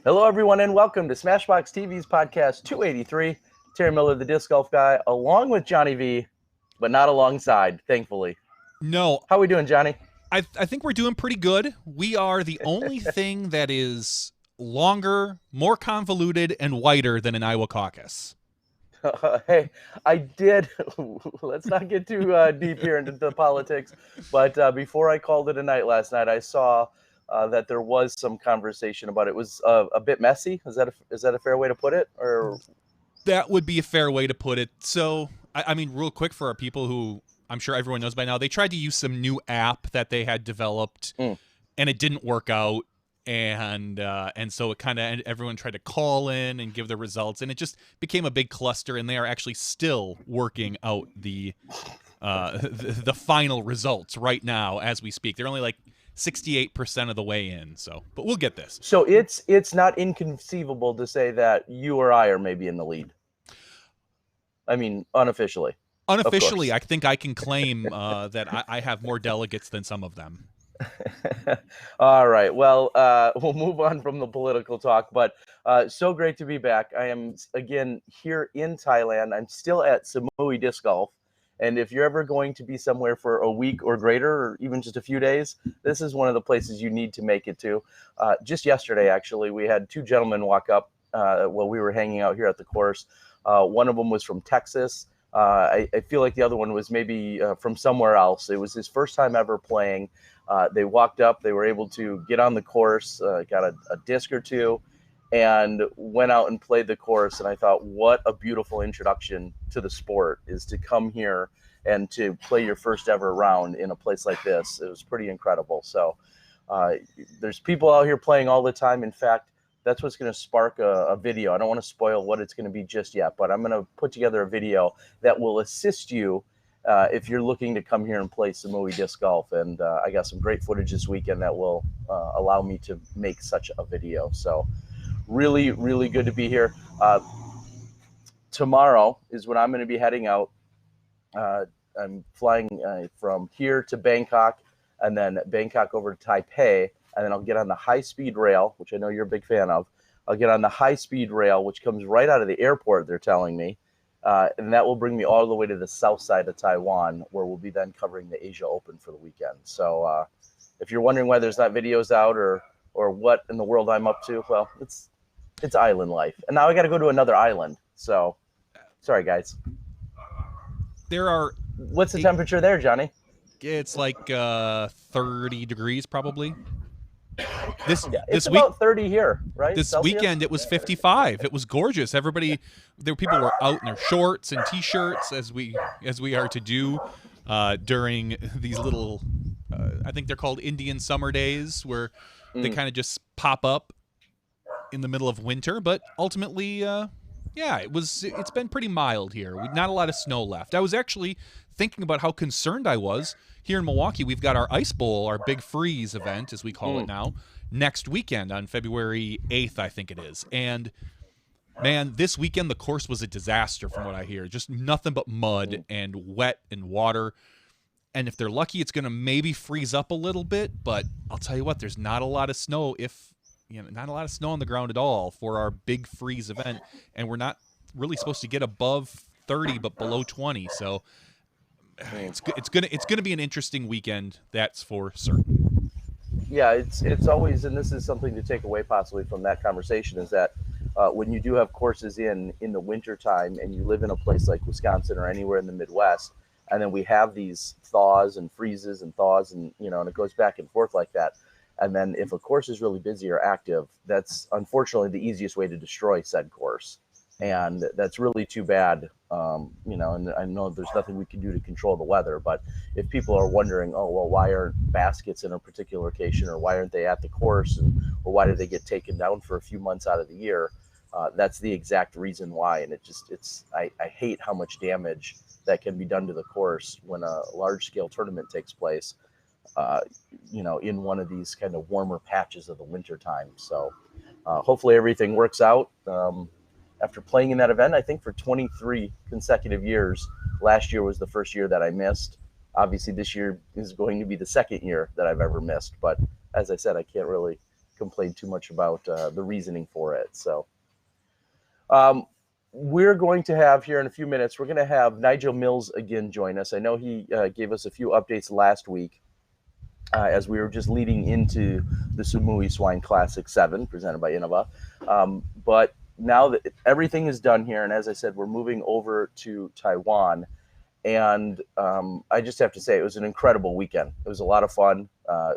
Hello, everyone, and welcome to SmashBoxxTV's podcast 283. Terry Miller, the disc golf guy, along with Johnny V, but not alongside, thankfully. No. How are we doing, Johnny? I think we're doing pretty good. We are the only thing that is longer, more convoluted, and whiter than an Iowa caucus. Hey, I did. Let's not get too deep here into the politics. But before I called it a night last night, I saw that there was some conversation about it. It was a bit messy. Is that a fair way to put it? Or that would be a fair way to put it. So, I mean, real quick for our people who I'm sure everyone knows by now, they tried to use some new app that they had developed, and it didn't work out. And so it kind of everyone tried to call in and give their results, and it just became a big cluster. And they are actually still working out the final results right now as we speak. They're only like 68% of the way in. So, but we'll get this. So it's not inconceivable to say that you or I are maybe in the lead. I mean, unofficially. Unofficially, I think I can claim that I have more delegates than some of them. All right. Well, we'll move on from the political talk, but so great to be back. I am, again, here in Thailand. I'm still at Samui Disc Golf. And if you're ever going to be somewhere for a week or greater, or even just a few days, this is one of the places you need to make it to. Just yesterday, actually, we had two gentlemen walk up while we were hanging out here at the course. One of them was from Texas. I feel like the other one was maybe from somewhere else. It was his first time ever playing. They walked up, they were able to get on the course, got a disc or two, and went out and played the course. And I thought, what a beautiful introduction to the sport is to come here and to play your first ever round in a place like this. It was pretty incredible. So there's people out here playing all the time. In fact, that's what's going to spark a video. I don't want to spoil what it's going to be just yet, but I'm going to put together a video that will assist you if you're looking to come here and play Samui Disc Golf. And I got some great footage this weekend that will allow me to make such a video. So really, really good to be here. Tomorrow is when I'm going to be heading out. I'm flying from here to Bangkok, and then Bangkok over to Taipei. And then I'll get on the high-speed rail, which I know you're a big fan of. I'll get on the high-speed rail, which comes right out of the airport, they're telling me. And that will bring me all the way to the south side of Taiwan, where we'll be then covering the Asia Open for the weekend. So if you're wondering why there's not videos out or what in the world I'm up to, well, it's island life. And now I got to go to another island. So sorry, guys. What's the temperature there, Johnny? It's like 30 degrees probably. This it's week, about 30 here, right? This Celsius? weekend it was 55. It was gorgeous. People were out in their shorts and t-shirts as we are to do during these little I think they're called Indian summer days, where they kind of just pop up in the middle of winter. But ultimately, it's been pretty mild here. Not a lot of snow left. I was actually thinking about how concerned I was. Here in Milwaukee, we've got our Ice Bowl, our Big Freeze event, as we call it now, next weekend on February 8th, I think it is. And, man, this weekend the course was a disaster from what I hear. Just nothing but mud and wet and water. And if they're lucky, it's going to maybe freeze up a little bit. But I'll tell you what, there's not a lot of snow not a lot of snow on the ground at all for our Big Freeze event. And we're not really supposed to get above 30, but below 20. So it's gonna be an interesting weekend, that's for certain. Yeah, it's always, and this is something to take away possibly from that conversation, is that when you do have courses in the wintertime and you live in a place like Wisconsin or anywhere in the Midwest, and then we have these thaws and freezes and thaws, and and it goes back and forth like that. And then if a course is really busy or active, that's unfortunately the easiest way to destroy said course. And that's really too bad, and I know there's nothing we can do to control the weather, but if people are wondering, oh, well, why aren't baskets in a particular location, or why aren't they at the course, or why did they get taken down for a few months out of the year, that's the exact reason why. And I hate how much damage that can be done to the course when a large-scale tournament takes place, in one of these kind of warmer patches of the winter time. So hopefully everything works out. After playing in that event, I think for 23 consecutive years, last year was the first year that I missed. Obviously, this year is going to be the second year that I've ever missed. But as I said, I can't really complain too much about the reasoning for it. So we're going to have here in a few minutes, we're going to have Nigel Mills again join us. I know he gave us a few updates last week as we were just leading into the Samui Swine Classic 7 presented by Innova. But now that everything is done here, and as I said, we're moving over to Taiwan. And I just have to say, it was an incredible weekend. It was a lot of fun,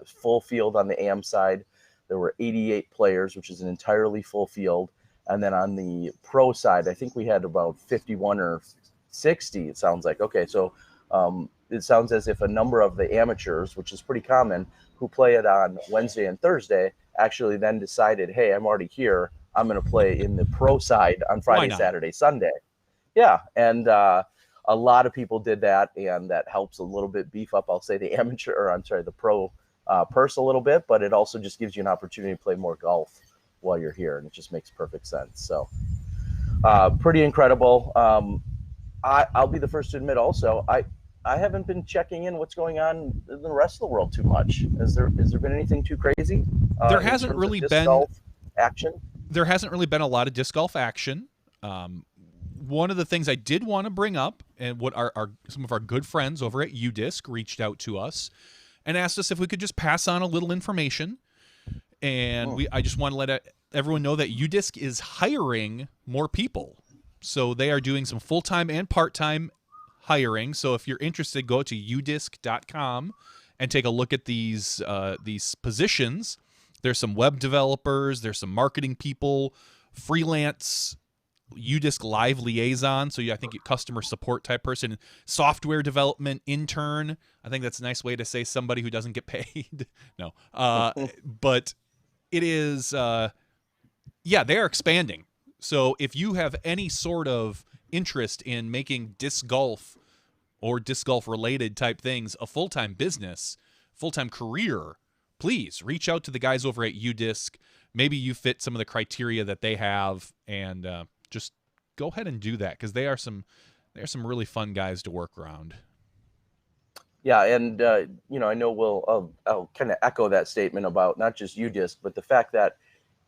full field on the AM side. There were 88 players, which is an entirely full field. And then on the pro side, I think we had about 51 or 60, it sounds like. Okay, so it sounds as if a number of the amateurs, which is pretty common, who play it on Wednesday and Thursday, actually then decided, hey, I'm already here. I'm going to play in the pro side on Friday, Saturday, Sunday. Yeah, and a lot of people did that, and that helps a little bit beef up, I'll say, the pro purse a little bit, but it also just gives you an opportunity to play more golf while you're here, and it just makes perfect sense. So pretty incredible. I'll be the first to admit also, I haven't been checking in what's going on in the rest of the world too much. Has there been anything too crazy? There hasn't really been golf action. There hasn't really been a lot of disc golf action. One of the things I did want to bring up, and what some of our good friends over at UDisc reached out to us and asked us if we could just pass on a little information. And I just want to let everyone know that UDisc is hiring more people. So they are doing some full-time and part-time hiring. So if you're interested, go to udisc.com and take a look at these positions. There's some web developers, there's some marketing people, freelance UDisc live liaison, so I think customer support type person, software development intern. I think that's a nice way to say somebody who doesn't get paid. No, but it is, they are expanding. So if you have any sort of interest in making disc golf or disc golf related type things a full-time business, full-time career, please reach out to the guys over at UDisc. Maybe you fit some of the criteria that they have, and just go ahead and do that, because they are some really fun guys to work around. Yeah, and I know I'll kind of echo that statement about not just UDisc, but the fact that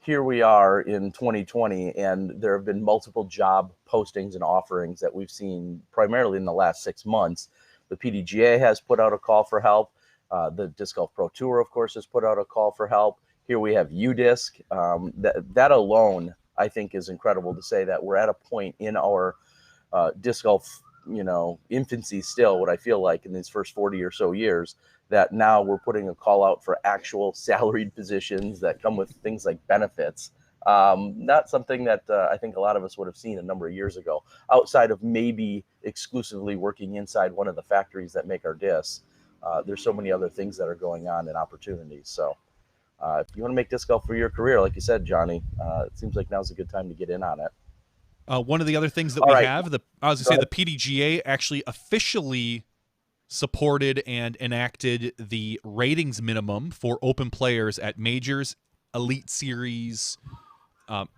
here we are in 2020, and there have been multiple job postings and offerings that we've seen primarily in the last 6 months. The PDGA has put out a call for help. The Disc Golf Pro Tour, of course, has put out a call for help. Here we have UDisc. That alone, I think, is incredible to say that we're at a point in our disc golf, infancy still, what I feel like in these first 40 or so years, that now we're putting a call out for actual salaried positions that come with things like benefits. Not something that I think a lot of us would have seen a number of years ago, outside of maybe exclusively working inside one of the factories that make our discs. There's so many other things that are going on and opportunities. So if you want to make disc golf for your career, like you said, Johnny, it seems like now's a good time to get in on it. One of the other things that have, the PDGA actually officially supported and enacted the ratings minimum for open players at majors, elite series,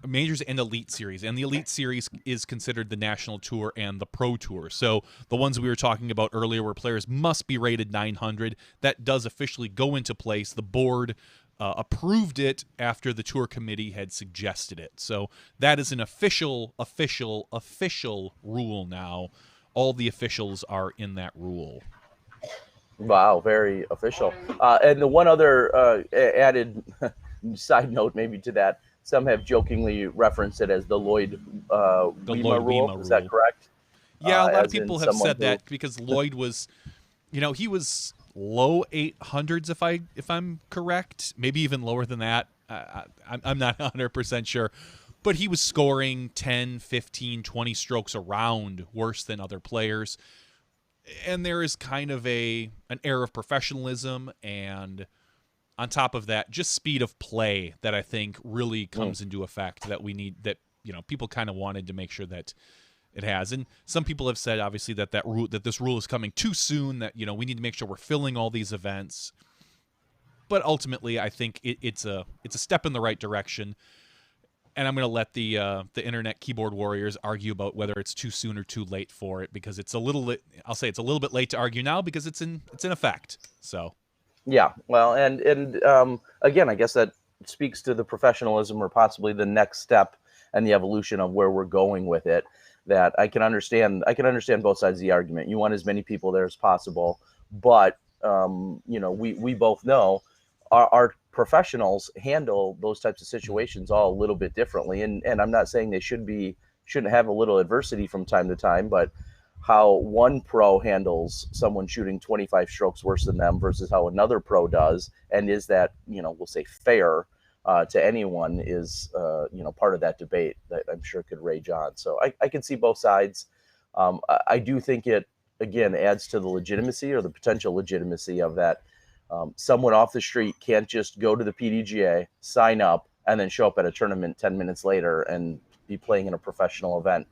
majors and elite series. And the elite series is considered the national tour and the pro tour. So the ones we were talking about earlier where players must be rated 900, that does officially go into place. The board approved it after the tour committee had suggested it. So that is an official rule now. All the officials are in that rule. Wow, very official. And the one other added side note maybe to that, some have jokingly referenced it as the Lloyd Wema rule. Is that correct? Yeah, a lot of people have said that because Lloyd was, he was low 800s if I'm correct, maybe even lower than that. I'm not 100% sure, but he was scoring 10, 15, 20 strokes around worse than other players. And there is kind of an air of professionalism, and on top of that, just speed of play that I think really comes into effect that we need, that people kind of wanted to make sure that it has. And some people have said, obviously, that this rule is coming too soon, that we need to make sure we're filling all these events. But ultimately, I think it's a step in the right direction. And I'm going to let the internet keyboard warriors argue about whether it's too soon or too late for it, because it's a little bit late to argue now because it's in effect. So, yeah, well, and again, I guess that speaks to the professionalism or possibly the next step and the evolution of where we're going with it. That I can understand both sides of the argument. You want as many people there as possible, but we both know our professionals handle those types of situations all a little bit differently. And I'm not saying they shouldn't have a little adversity from time to time, but how one pro handles someone shooting 25 strokes worse than them versus how another pro does, and is that, we'll say fair to anyone, is part of that debate that I'm sure could rage on. So I can see both sides. I do think it, again, adds to the legitimacy or the potential legitimacy of that. Someone off the street can't just go to the PDGA, sign up, and then show up at a tournament 10 minutes later and be playing in a professional event,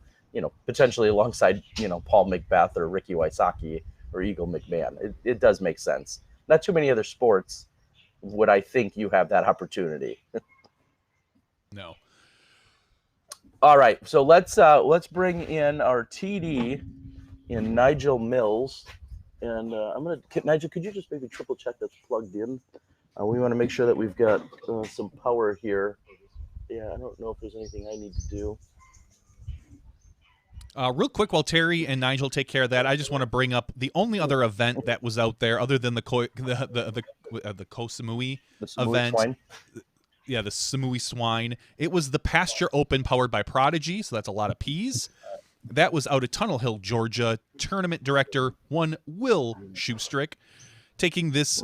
potentially alongside, Paul McBeth or Ricky Wysocki or Eagle McMahon. It does make sense. Not too many other sports would I think you have that opportunity. No. All right, so let's bring in our TD in Nigel Mills. And Nigel, could you just maybe triple check that's plugged in? We want to make sure that we've got some power here. Yeah, I don't know if there's anything I need to do. Real quick, while Terry and Nigel take care of that, I just want to bring up the only other event that was out there other than the Koh Samui event. Swine. Yeah, the Samui Swine. It was the Pasture Open powered by Prodigy, so that's a lot of P's. That was out of Tunnel Hill, Georgia. Tournament director, one Will Schustrick. Taking this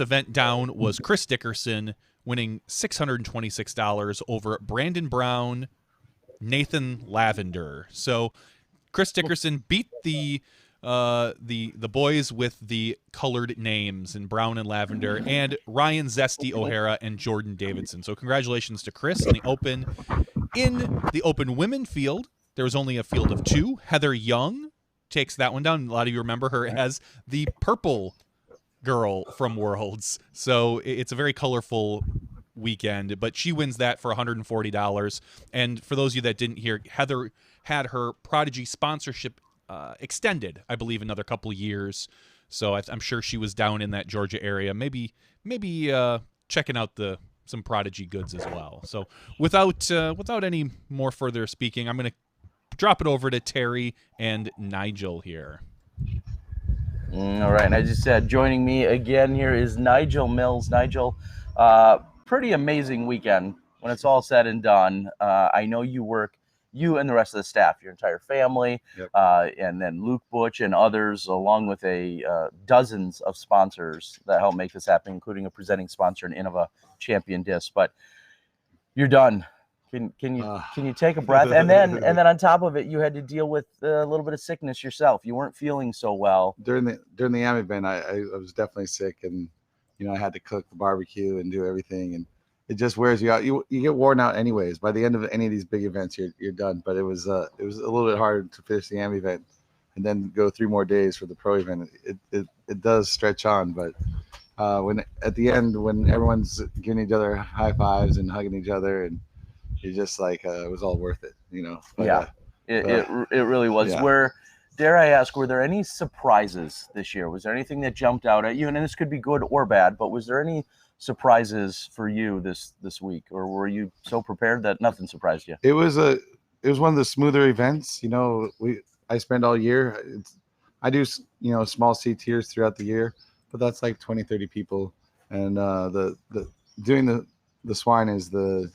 event down was Chris Dickerson, winning $626 over Brandon Brown, Nathan Lavender. So Chris Dickerson beat the boys with the colored names in Brown and Lavender, and Ryan Zesty O'Hara and Jordan Davidson. So congratulations to Chris in the Open. In the Open women field, there was only a field of two. Heather Young takes that one down. A lot of you remember her as the purple girl from Worlds. So it's a very colorful weekend, but she wins that for $140. And for those of you that didn't hear, Heather had her Prodigy sponsorship extended, I believe, another couple of years. So I'm sure she was down in that Georgia area, maybe checking out some Prodigy goods as well. So without any more further speaking, I'm going to drop it over to Terry and Nigel here. All right, and I just said joining me again here is Nigel Mills. Nigel, pretty amazing weekend when it's all said and done. I know you and the rest of the staff, your entire family, yep. And then Luke Butch and others, along with dozens of sponsors that help make this happen, including a presenting sponsor, an Innova Champion Disc. But you're done. Can you take a breath? And then on top of it, you had to deal with a little bit of sickness yourself. You weren't feeling so well during the AM event. I was definitely sick, and I had to cook the barbecue and do everything, and it just wears you out. You get worn out anyways. By the end of any of these big events, you're done. But it was a little bit hard to finish the AM event and then go 3 more days for the pro event. It does stretch on, but when at the end, when everyone's giving each other high fives and hugging each other, and you're just like, it was all worth it, But, yeah, it really was. Yeah. Dare I ask, were there any surprises this year? Was there anything that jumped out at you? And this could be good or bad, but was there any surprises for you this week, or were you so prepared that nothing surprised you? It was one of the smoother events. I spend all year. I do small C tiers throughout the year, but that's like 20-30 people, and the doing the swine is the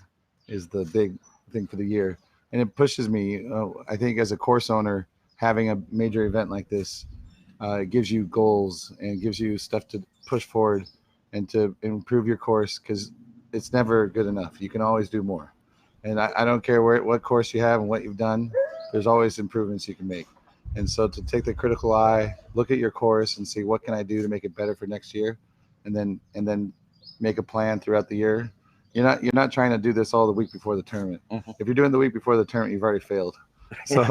big thing for the year, and it pushes me. I think as a course owner, having a major event like this gives you goals and gives you stuff to push forward and to improve your course, because it's never good enough. You can always do more. And I don't care what course you have and what you've done, there's always improvements you can make. And so to take the critical eye, look at your course and see what can I do to make it better for next year, and then make a plan throughout the year. You're not trying to do this all the week before the tournament. Mm-hmm. If you're doing the week before the tournament, you've already failed. So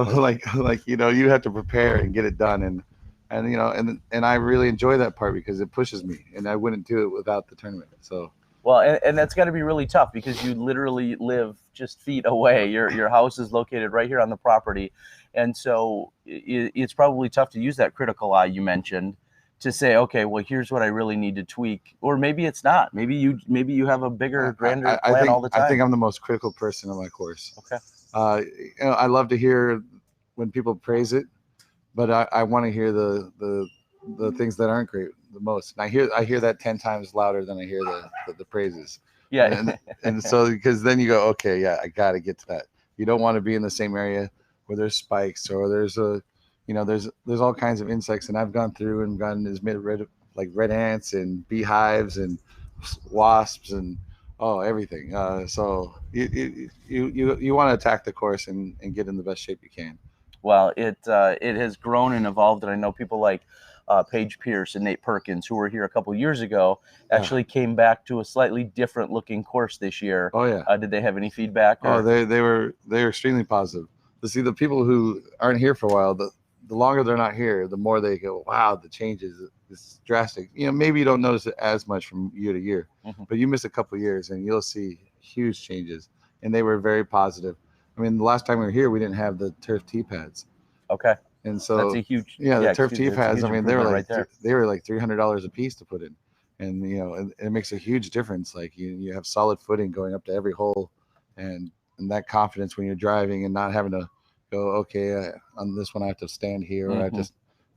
you have to prepare and get it done, and I really enjoy that part because it pushes me, and I wouldn't do it without the tournament. So well, and that's got to be really tough because you literally live just feet away. Your house is located right here on the property, and so it's probably tough to use that critical eye you mentioned to say, okay, well, here's what I really need to tweak, or maybe it's not. Maybe you have a bigger, grander plan all the time. I think I'm the most critical person on my course. Okay. I love to hear when people praise it, but I want to hear the things that aren't great the most. And I hear that 10 times louder than I hear the praises. Yeah. And so, because then you go, okay, yeah, I got to get to that. You don't want to be in the same area where there's spikes or there's there's all kinds of insects. And I've gone through and gotten as many red ants and beehives and wasps and everything. So you want to attack the course and get in the best shape you can. Well, it has grown and evolved, and I know people like Paige Pierce and Nate Perkins, who were here a couple years ago, actually came back to a slightly different looking course this year. Oh yeah. Did they have any feedback? Oh, they were extremely positive. To see the people who aren't here for a while, the longer they're not here, the more they go, wow, the changes is drastic. Maybe you don't notice it as much from year to year, but you miss a couple of years and you'll see huge changes. And they were very positive. I mean, the last time we were here, we didn't have the turf tee pads. Okay. And so that's a huge, the turf tee pads. I mean, they were like right $300 a piece to put in, and and it makes a huge difference. Like you have solid footing going up to every hole, and that confidence when you're driving and not having to go, okay, on this one I have to stand here, or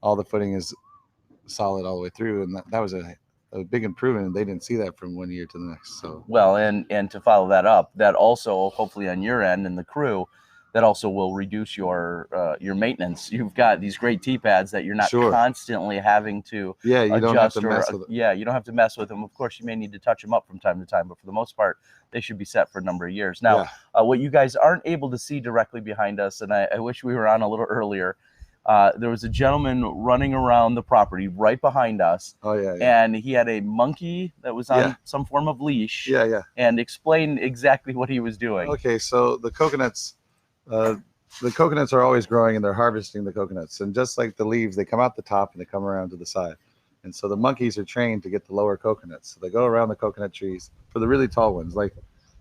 all the footing is solid all the way through, and that was a big improvement. And they didn't see that from one year to the next. So well, and to follow that up, that also hopefully on your end and the crew, that also will reduce your maintenance. You've got these great tee pads that you're not constantly having to you don't have to mess with them. Yeah, you don't have to mess with them. Of course, you may need to touch them up from time to time, but for the most part, they should be set for a number of years. Now, what you guys aren't able to see directly behind us, and I wish we were on a little earlier, there was a gentleman running around the property right behind us. Oh, yeah. And he had a monkey that was on some form of leash. Yeah. And explain exactly what he was doing. Okay, so the coconuts are always growing and they're harvesting the coconuts. And just like the leaves, they come out the top and they come around to the side. And so the monkeys are trained to get the lower coconuts. So they go around the coconut trees for the really tall ones. Like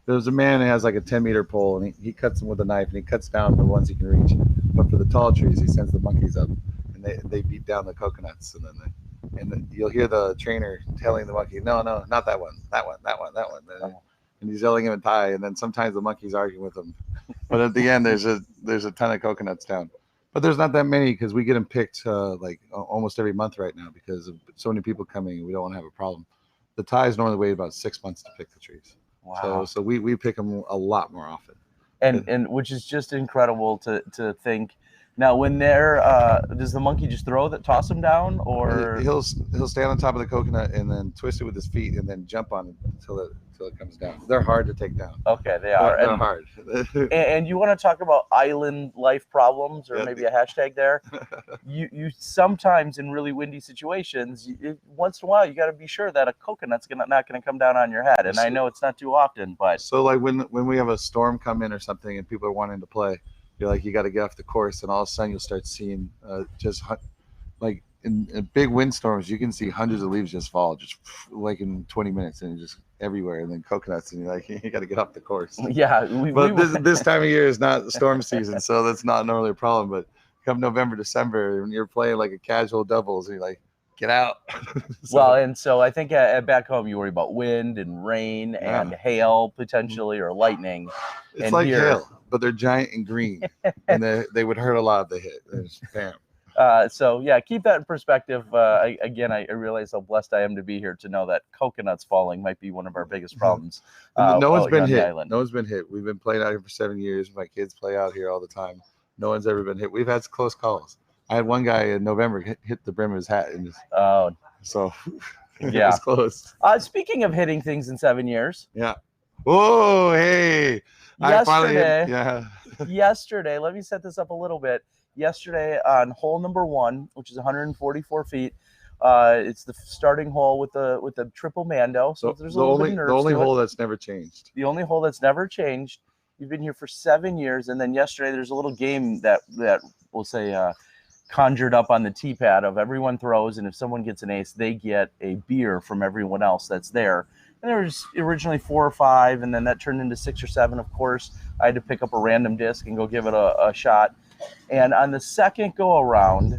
there's a man who has like a 10-meter pole and he cuts them with a knife and he cuts down the ones he can reach. But for the tall trees, he sends the monkeys up and they beat down the coconuts. And then you'll hear the trainer telling the monkey, no, not that one, that one. And he's yelling him in Thai. And then sometimes the monkeys argue with him. But at the end, there's a ton of coconuts down. But there's not that many because we get them picked like almost every month right now because of so many people coming. We don't want to have a problem. The Thais normally wait about 6 months to pick the trees. Wow. So we pick them a lot more often. And which is just incredible to think. Now, when they're does the monkey just toss them down, or he'll stand on top of the coconut and then twist it with his feet and then jump on it until it comes down. They're hard to take down. Okay, they are. They're hard. And you want to talk about island life problems, or maybe a hashtag there? You sometimes in really windy situations, once in a while, you got to be sure that a coconut's not going to come down on your head. And I know it's not too often, but so like when we have a storm come in or something and people are wanting to play, you're like, you got to get off the course, and all of a sudden you'll start seeing just like in big windstorms, you can see hundreds of leaves just fall just like in 20 minutes and just everywhere, and then coconuts, and you're like, you got to get off the course. Yeah. This time of year is not storm season, so that's not normally a problem. But come November, December, when you're playing like a casual doubles, and you're like, get out. Well, and so I think back home you worry about wind and rain and hail potentially, or lightning. It's and like hail, but they're giant and green, and they would hurt a lot if they hit. Bam. So yeah, keep that in perspective. I realize how blessed I am to be here to know that coconuts falling might be one of our biggest problems. No one's been hit. No one's been hit. We've been playing out here for 7 years. My kids play out here all the time. No one's ever been hit. We've had close calls. I had one guy in November hit the brim of his hat, and just so it was close. Speaking of hitting things in 7 years. Yeah. Oh, hey. Yesterday, let me set this up a little bit. Yesterday on hole number 1, which is 144 feet, it's the starting hole with the triple Mando. So there's the only hole that's never changed. The only hole that's never changed. You've been here for 7 years, and then yesterday there's a little game that we'll say conjured up on the tee pad of everyone throws, and if someone gets an ace, they get a beer from everyone else that's there. And there was originally 4 or 5, and then that turned into 6 or 7. Of course, I had to pick up a random disc and go give it a shot. And on the second go around,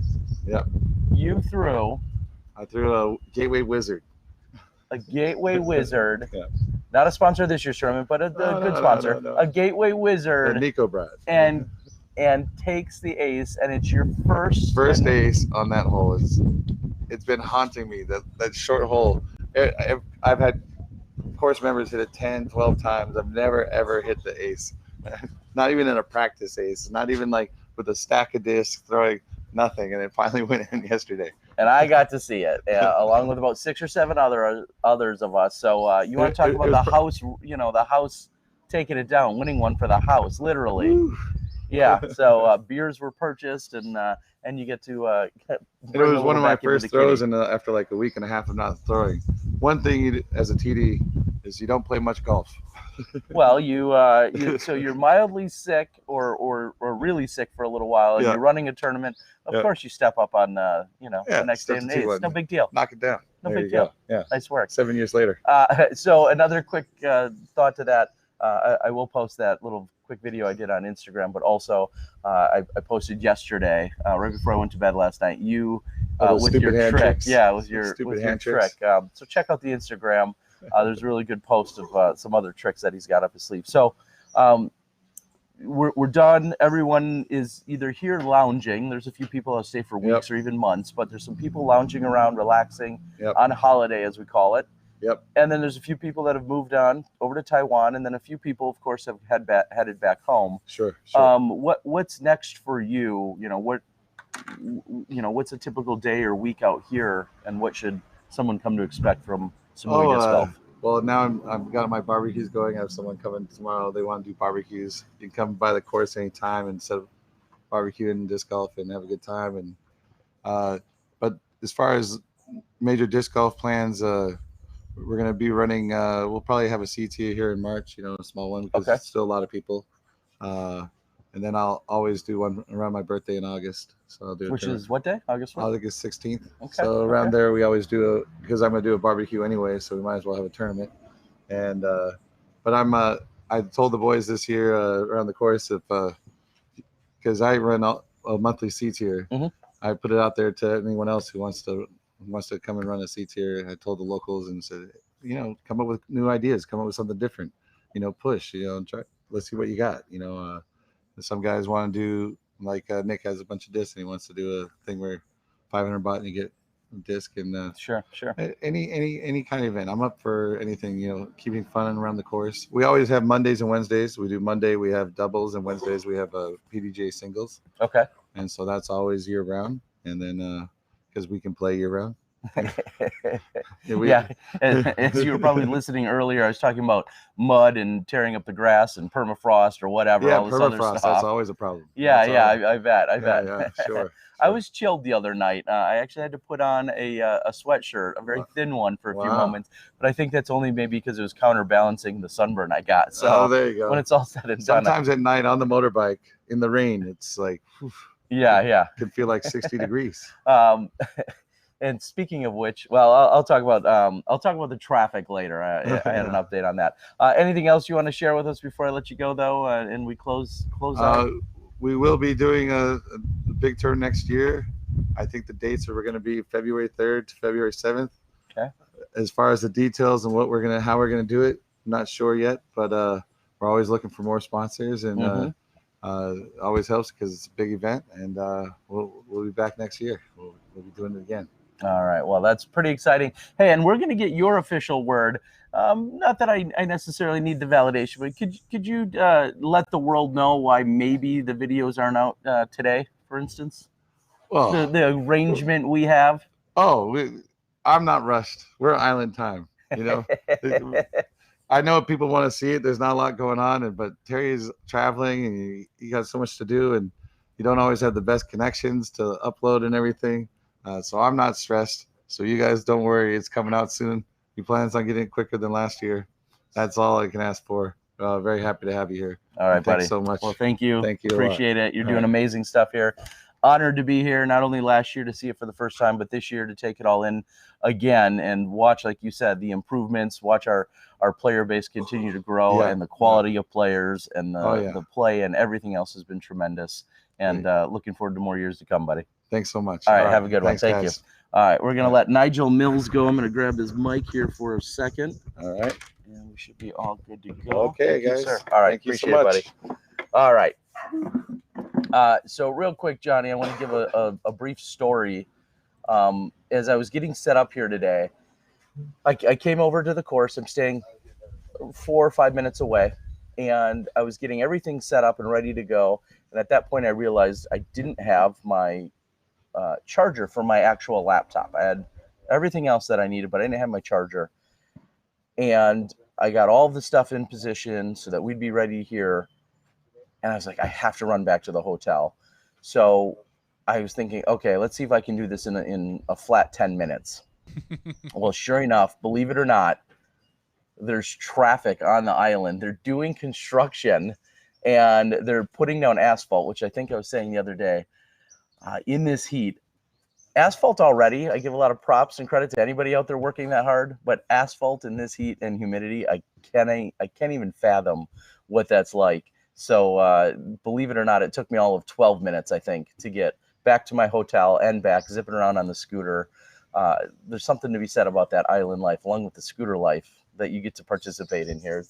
you threw I threw a Gateway Wizard. A Gateway Wizard. Yeah. Not a sponsor of this year's tournament, but a good sponsor. No. A Gateway Wizard. Nico Brad. And takes the ace, and it's your first ace on that hole. It's been haunting me, that short hole. I've had course members hit it 10, 12 times. I've never ever hit the ace. Not even in a practice ace, not even like with a stack of discs throwing nothing, and it finally went in yesterday. And I got to see it, along with about 6 or 7 others of us. So you want to talk about the house, the house taking it down, winning one for the house, literally. Woo. Yeah. So beers were purchased, and you get to. It was one of my first throws, and after like a week and a half of not throwing. One thing as a TD is you don't play much golf. Well, so you're mildly sick or really sick for a little while, and you're running a tournament. Of course, you step up on the next day and days. No big deal. Knock it down. No big deal. Yeah. Nice work. 7 years later. So another quick thought to that. I will post that little quick video I did on Instagram, but also I posted yesterday, right before I went to bed last night. You with your trick, tricks. with your trick. So check out the Instagram. There's a really good post of some other tricks that he's got up his sleeve. So we're done. Everyone is either here lounging. There's a few people that stay for weeks or even months, but there's some people lounging around, relaxing on holiday, as we call it. Yep. And then there's a few people that have moved on over to Taiwan, and then a few people, of course, have headed back home. Sure. What's next for you? What's a typical day or week out here, and what should someone come to expect from Samui Disc Golf? Well, now I've got my barbecues going. I have someone coming tomorrow. They want to do barbecues. You can come by the course anytime and set up barbecue and disc golf and have a good time. And but as far as major disc golf plans, we're going to be running. We'll probably have a CT here in March. A small one because it's still a lot of people. And then I'll always do one around my birthday in August. So I'll do Which is what day? August what? August 16th. Okay. So around there, we always do because I'm going to do a barbecue anyway, so we might as well have a tournament. And but I told the boys this year around the course because I run a monthly C tier. Mm-hmm. I put it out there to anyone else who wants to come and run a C tier. I told the locals and said, come up with new ideas, come up with something different. Push. Try. Let's see what you got. Some guys want to do like Nick has a bunch of discs and he wants to do a thing where 500 baht and you get a disc and sure. Any kind of event. I'm up for anything. Keeping fun around the course. We always have Mondays and Wednesdays. We do Monday we have doubles and Wednesdays we have PDJ singles. Okay. And so that's always year round. And then because we can play year round. As you were probably listening earlier, I was talking about mud and tearing up the grass and permafrost or whatever. Yeah, all this permafrost. Other stuff. That's always a problem. I bet. Yeah, sure. I was chilled the other night. I actually had to put on a sweatshirt, a very thin one for a few moments, but I think that's only maybe because it was counterbalancing the sunburn I got. So there you go. When it's all said and done, sometimes at night on the motorbike in the rain, it's like it can feel like 60 degrees. And speaking of which, well, I'll talk about the traffic later. I had an update on that. Anything else you want to share with us before I let you go, though, and we close out? We will be doing a big tour next year. I think the dates are going to be February 3rd to February 7th. Okay. As far as the details and how we're gonna do it, I'm not sure yet, but we're always looking for more sponsors and always helps because it's a big event, and we'll be back next year. We'll be doing it again. All right. Well, that's pretty exciting. Hey, and we're going to get your official word. Not that I necessarily need the validation, but could you let the world know why maybe the videos aren't out today, for instance? Well, the arrangement we have. I'm not rushed. We're island time. I know people want to see it. There's not a lot going on, but Terry's traveling, and he got so much to do, and you don't always have the best connections to upload and everything. So I'm not stressed. So you guys don't worry. It's coming out soon. He plans on getting it quicker than last year. That's all I can ask for. Very happy to have you here. All right, buddy. Thanks so much. Well, thank you. Thank you. Appreciate it. You're doing amazing stuff here. Honored to be here, not only last year to see it for the first time, but this year to take it all in again and watch, like you said, the improvements, watch our player base continue to grow and the quality of players and the play and everything else has been tremendous. And looking forward to more years to come, buddy. Thanks so much. All right, have a good one. Thanks, Thank guys. you. All right, we're going to let Nigel Mills go. I'm going to grab his mic here for a second. All right. And we should be all good to go. Okay, Thank you, guys. sir. All right, Thank you so appreciate it, much. buddy. All right. So real quick, Johnny, I want to give a brief story. As I was getting set up here today, I came over to the course. I'm staying 4 or 5 minutes away, and I was getting everything set up and ready to go. And at that point, I realized I didn't have my charger for my actual laptop. I had everything else that I needed, but I didn't have my charger. And I got all the stuff in position so that we'd be ready here. And I was like, I have to run back to the hotel. So I was thinking, okay, let's see if I can do this in a flat 10 minutes. Well, sure enough, believe it or not, there's traffic on the island. They're doing construction and they're putting down asphalt, which I think I was saying the other day, in this heat. Asphalt already, I give a lot of props and credit to anybody out there working that hard, but asphalt in this heat and humidity, I can't even fathom what that's like. So believe it or not, it took me all of 12 minutes, I think, to get back to my hotel and back, zipping around on the scooter. There's something to be said about that island life, along with the scooter life that you get to participate in here.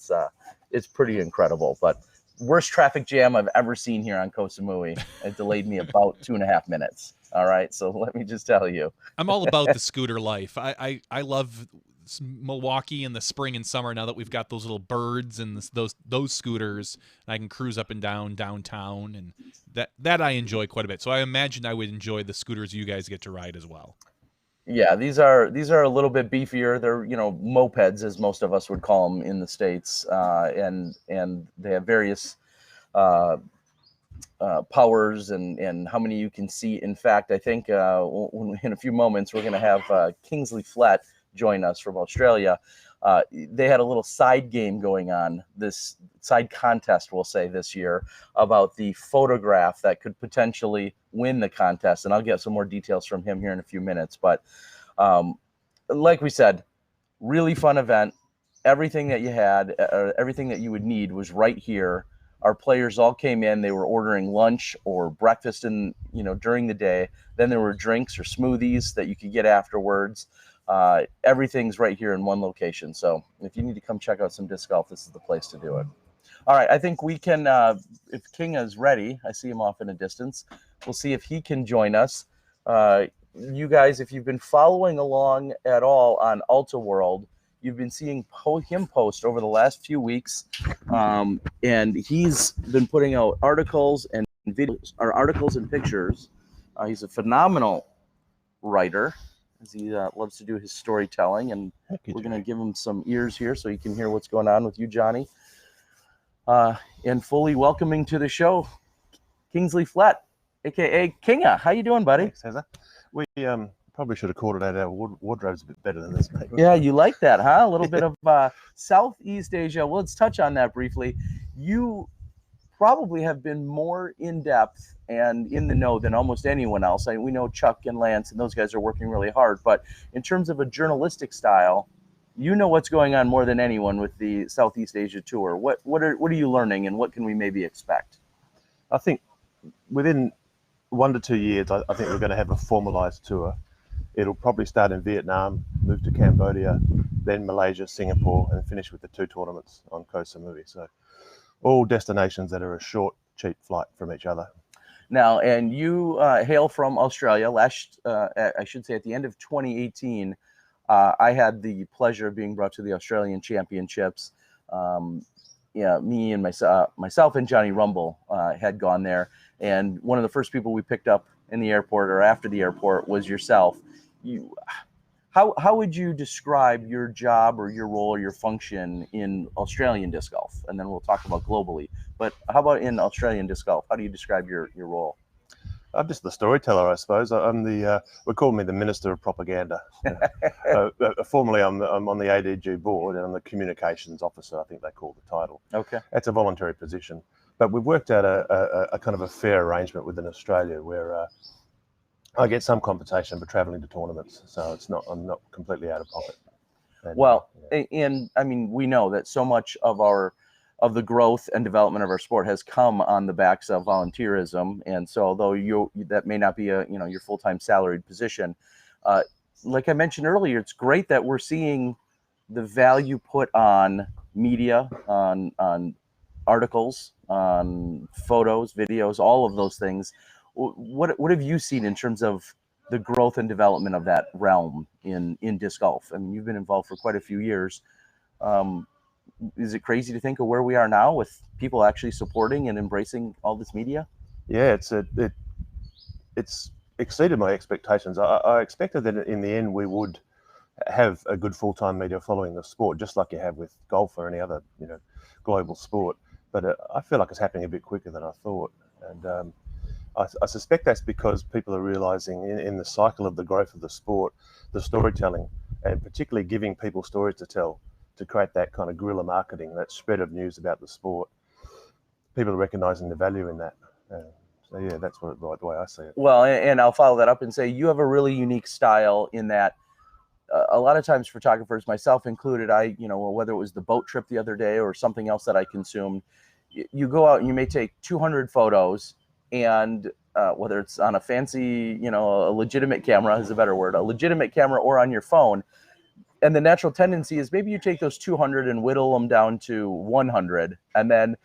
It's pretty incredible. But worst traffic jam I've ever seen here on Koh Samui. It delayed me about 2.5 minutes. All right, so let me just tell you. I'm all about the scooter life. I love Milwaukee in the spring and summer now that we've got those little birds and those scooters, and I can cruise up and down downtown, and that I enjoy quite a bit. So I imagine I would enjoy the scooters you guys get to ride as well. Yeah, these are a little bit beefier. They're, mopeds, as most of us would call them in the States, and they have various powers and how many you can see. In fact, I think in a few moments we're going to have Kingsley Flet join us from Australia. They had a little side game going on, this side contest, we'll say, this year about the photograph that could potentially win the contest. And I'll get some more details from him here in a few minutes. But like we said, really fun event. Everything that you had, everything that you would need was right here. Our players all came in. They were ordering lunch or breakfast during the day. Then there were drinks or smoothies that you could get afterwards. Everything's right here in one location. So if you need to come check out some disc golf, this is the place to do it. All right, I think we can, if King is ready, I see him off in a distance. We'll see if he can join us. You guys, if you've been following along at all on Alta World, you've been seeing him post over the last few weeks, and he's been putting out articles and videos, or articles and pictures. He's a phenomenal writer, as he loves to do his storytelling, and we're going to give him some ears here so he can hear what's going on with you, Johnny. And fully welcoming to the show, Kingsley Flet, aka Kinga. How you doing, buddy? Thanks, Heather. We probably should have called it out. Our wardrobe's a bit better than this, mate. Yeah, you like that, huh? A little bit of Southeast Asia. Well, let's touch on that briefly. You probably have been more in-depth and in the know than almost anyone else. We know Chuck and Lance and those guys are working really hard, but in terms of a journalistic style, you know what's going on more than anyone with the Southeast Asia tour. What are you learning, and what can we maybe expect? I think within 1 to 2 years, I think we're going to have a formalized tour. It'll probably start in Vietnam, move to Cambodia, then Malaysia, Singapore, and finish with the 2 tournaments on Koh Samui. So all destinations that are a short, cheap flight from each other. Now, and you hail from Australia. I should say at the end of 2018, I had the pleasure of being brought to the Australian Championships. Me and myself and Johnny Rumble had gone there. And one of the first people we picked up in the airport or after the airport was yourself. How would you describe your job or your role or your function in Australian disc golf? And then we'll talk about globally. But how about in Australian disc golf? How do you describe your role? I'm just the storyteller, I suppose. I'm we call me the Minister of Propaganda. Formerly, I'm on the ADG board, and I'm the Communications Officer, I think they call the title. Okay. That's a voluntary position. But we've worked out a kind of a fair arrangement within Australia where I get some compensation for travelling to tournaments, so I'm not completely out of pocket. And, and I mean, we know that so much of the growth and development of our sport has come on the backs of volunteerism, and so although that may not be your full-time salaried position, like I mentioned earlier, it's great that we're seeing the value put on media, on articles, on photos, videos, all of those things. What have you seen in terms of the growth and development of that realm in disc golf? I mean, you've been involved for quite a few years. Is it crazy to think of where we are now with people actually supporting and embracing all this media? Yeah, it's exceeded my expectations. I expected that in the end we would have a good full-time media following the sport, just like you have with golf or any other, global sport. But I feel like it's happening a bit quicker than I thought. And I suspect that's because people are realizing in the cycle of the growth of the sport, the storytelling, and particularly giving people stories to tell, to create that kind of guerrilla marketing, that spread of news about the sport. People are recognizing the value in that. So yeah, that's the way I see it. Well, and I'll follow that up and say you have a really unique style in that a lot of times photographers, myself included, whether it was the boat trip the other day or something else that I consumed, you go out and you may take 200 photos, and whether it's on a fancy, a legitimate camera is a better word, a legitimate camera, or on your phone. And the natural tendency is maybe you take those 200 and whittle them down to 100, and then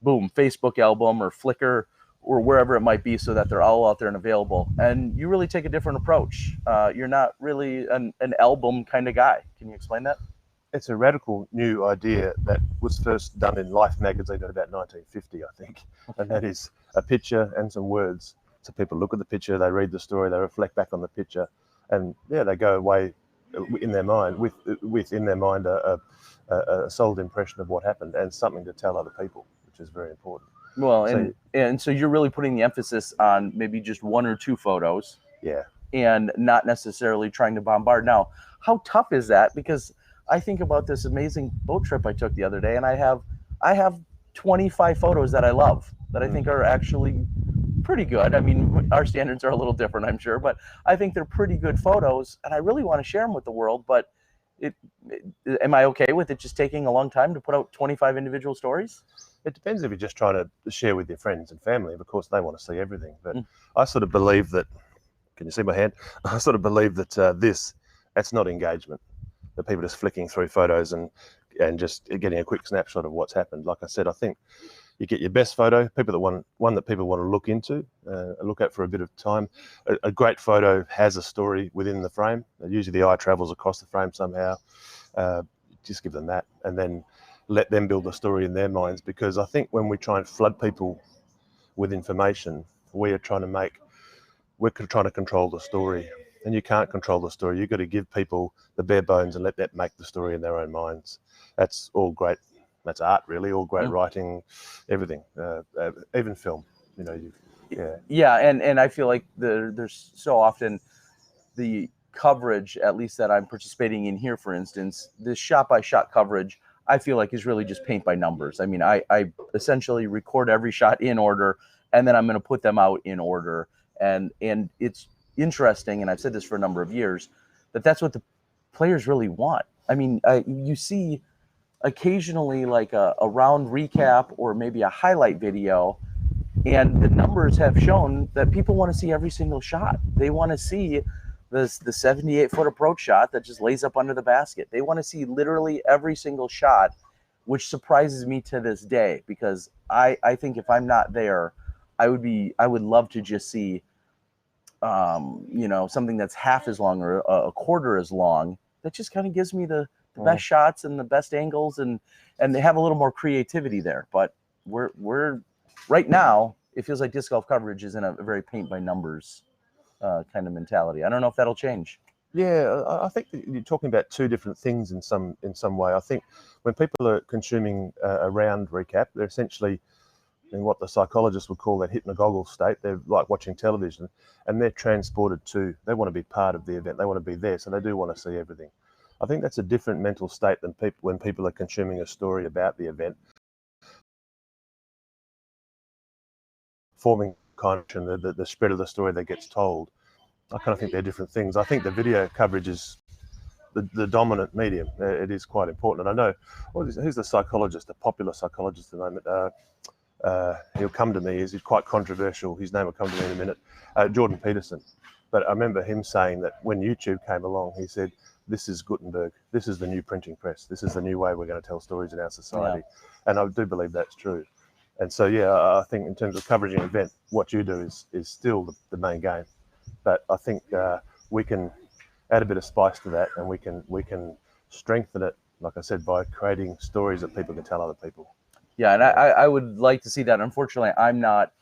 boom, Facebook album or Flickr or wherever it might be, so that they're all out there and available. And you really take a different approach. You're not really an album kind of guy. Can you explain that? It's a radical new idea that was first done in Life magazine in about 1950, I think. And that is a picture and some words. So people look at the picture, they read the story, they reflect back on the picture, and yeah, they go away in their mind with in their mind a solid impression of what happened and something to tell other people, which is very important. Well, and so you're really putting the emphasis on maybe just one or two photos. Yeah. And not necessarily trying to bombard. Now, how tough is that? Because I think about this amazing boat trip I took the other day, and I have 25 photos that I love, that I think are actually pretty good. I mean, our standards are a little different, I'm sure, but I think they're pretty good photos, and I really want to share them with the world. But am I okay with it just taking a long time to put out 25 individual stories? It depends if you're just trying to share with your friends and family. Of course, they want to see everything. But I sort of believe that, can you see my hand? I sort of believe that that's not engagement. That people just flicking through photos and just getting a quick snapshot of what's happened. Like I said, I think you get your best photo, one that people want to look into, look at for a bit of time. A great photo has a story within the frame. Usually the eye travels across the frame somehow. Just give them that, and then let them build a story in their minds. Because I think when we try and flood people with information, we're trying to control the story, and you can't control the story. You've got to give people the bare bones and let that make the story in their own minds. That's all great. That's art, really. All great writing, everything, even film. Yeah, and I feel like there's so often the coverage, at least that I'm participating in here, for instance, this shot-by-shot coverage, I feel like is really just paint by numbers. I mean, I essentially record every shot in order, and then I'm going to put them out in order. And it's interesting, and I've said this for a number of years, that's what the players really want. I mean, you see occasionally like a round recap or maybe a highlight video, and the numbers have shown that people want to see every single shot. They want to see the 78-foot approach shot that just lays up under the basket. They want to see literally every single shot, which surprises me to this day, because I think if I'm not there, I would love to just see something that's half as long or a quarter as long, that just kind of gives me the best shots and the best angles, and they have a little more creativity there. But we're right now, it feels like disc golf coverage is in a very paint by numbers kind of mentality. I don't know if that'll change. Yeah, I think that you're talking about two different things in some way. I think when people are consuming a round recap, they're essentially in what the psychologists would call that hit in a goggle state. They're like watching television, and they're transported to, they want to be part of the event. They want to be there, so they do want to see everything. I think that's a different mental state than when people are consuming a story about the event, forming kind of the spread of the story that gets told. I kind of think they're different things. I think the video coverage is the dominant medium. It is quite important. And I know, who's the psychologist, the popular psychologist at the moment? He'll come to me. He's quite controversial. His name will come to me in a minute. Jordan Peterson. But I remember him saying that when YouTube came along, he said, "This is Gutenberg. This is the new printing press. This is the new way we're going to tell stories in our society." And I do believe that's true. And so, yeah, I think in terms of covering an event, what you do is still the main game. But I think we can add a bit of spice to that, and we can strengthen it, like I said, by creating stories that people can tell other people. Yeah, and I would like to see that. Unfortunately, I'm not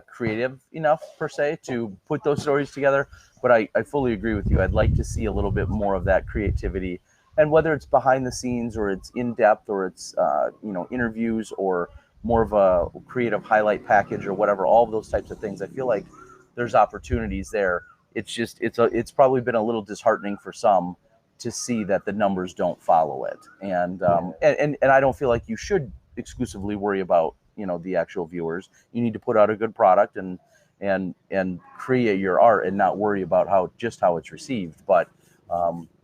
creative enough per se to put those stories together, but I fully agree with you. I'd like to see a little bit more of that creativity, and whether it's behind the scenes or it's in depth or it's interviews or more of a creative highlight package or whatever, all of those types of things. I feel like there's opportunities there. It's just it's probably been a little disheartening for some to see that the numbers don't follow it, and I don't feel like you should exclusively worry about the actual viewers. You need to put out a good product and create your art and not worry about how it's received. But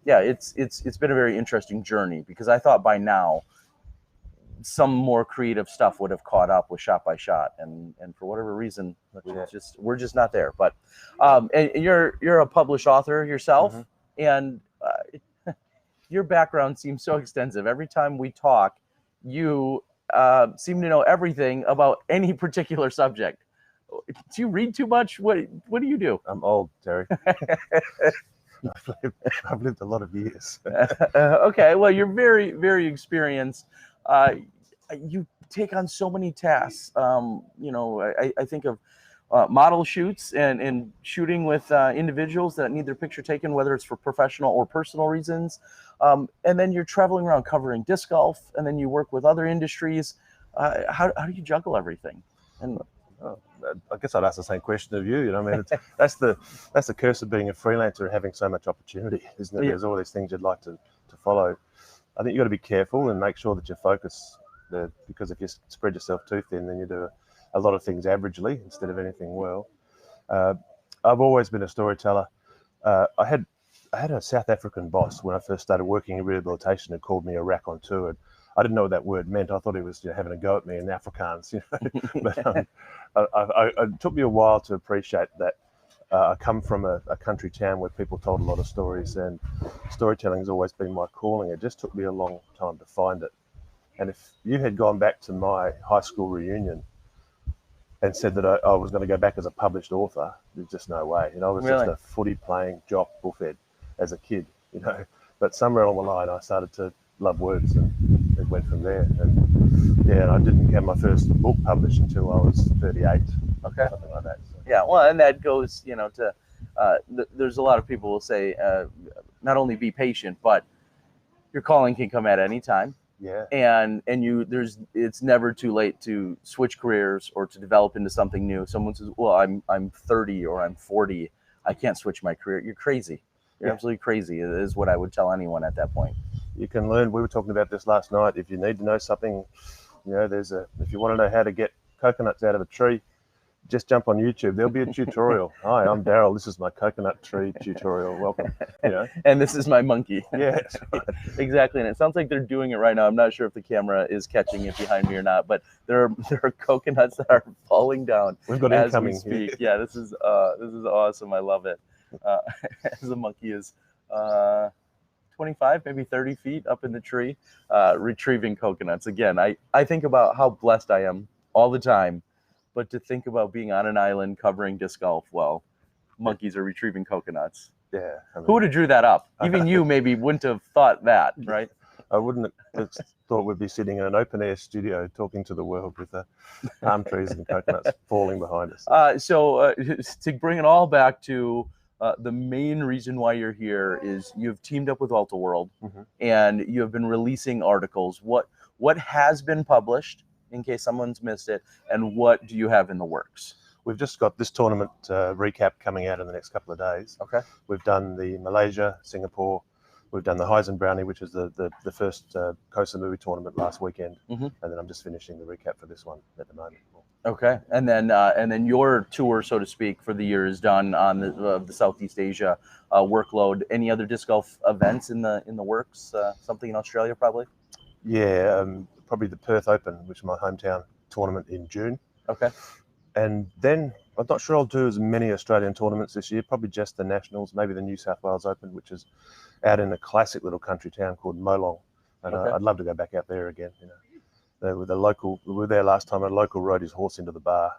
yeah, it's been a very interesting journey, because I thought by now some more creative stuff would have caught up with Shot by Shot, and for whatever reason we're just not there. But and you're a published author yourself, and your background seems so extensive. Every time we talk, you seem to know everything about any particular subject. Do you read too much? What do you do? I'm old, Terry. I've lived a lot of years. Okay, well, you're very, very experienced. You take on so many tasks. I think of model shoots and shooting with individuals that need their picture taken, whether it's for professional or personal reasons. And then you're traveling around covering disc golf, and then you work with other industries. How do you juggle everything? And I guess I'd ask the same question of you. I mean, that's the curse of being a freelancer and having so much opportunity, isn't it? Yeah. There's all these things you'd like to follow. I think you've got to be careful and make sure that you focus, because if you spread yourself too thin, then you do a lot of things averagely instead of anything well. I've always been a storyteller. I had a South African boss when I first started working in rehabilitation who called me a raconteur. I didn't know what that word meant. I thought he was having a go at me in Afrikaans. But it took me a while to appreciate that. I come from a country town where people told a lot of stories, and storytelling has always been my calling. It just took me a long time to find it. And if you had gone back to my high school reunion and said that I was going to go back as a published author, there's just no way. I was just a footy playing jock bullfed as a kid, But somewhere along the line, I started to love words, and it went from there. And yeah, and I didn't have my first book published until I was 38. Okay, something like that. So. Yeah, well, and that goes, to there's a lot of people will say not only be patient, but your calling can come at any time. Yeah. And it's never too late to switch careers or to develop into something new. Someone says, "Well, I'm 30 or I'm 40. I can't switch my career." You're crazy. You're absolutely crazy, is what I would tell anyone at that point. You can learn. We were talking about this last night. If you need to know something, if you want to know how to get coconuts out of a tree, just jump on YouTube. There'll be a tutorial. Hi, I'm Daryl. This is my coconut tree tutorial. Welcome. And this is my monkey. Yeah, that's right. Exactly. And it sounds like they're doing it right now. I'm not sure if the camera is catching it behind me or not, but there are coconuts that are falling down. We've got as incoming we speak. Yeah, this is awesome. I love it. As the monkey is 25, maybe 30 feet up in the tree, retrieving coconuts. Again, I think about how blessed I am all the time. But to think about being on an island covering disc golf, well, monkeys are retrieving coconuts. Yeah. Who would have drew that up? Even you maybe wouldn't have thought that, right? I wouldn't have thought we'd be sitting in an open-air studio talking to the world with palm trees and coconuts falling behind us. So to bring it all back to the main reason why you're here is you've teamed up with Alta World, and you have been releasing articles. What has been published, in case someone's missed it, and what do you have in the works? We've just got this tournament recap coming out in the next couple of days. Okay. We've done the Malaysia, Singapore. We've done the Heisen Brownie, which is the first Koh Samui tournament last weekend, and then I'm just finishing the recap for this one at the moment. Okay, and then your tour, so to speak, for the year is done on the Southeast Asia workload. Any other disc golf events in the works? Something in Australia, probably. Yeah, probably the Perth Open, which is my hometown tournament in June. Okay. And then I'm not sure I'll do as many Australian tournaments this year, probably just the Nationals, maybe the New South Wales Open, which is out in a classic little country town called Molong. And Okay. I'd love to go back out there again. You know, we were there last time, a local rode his horse into the bar.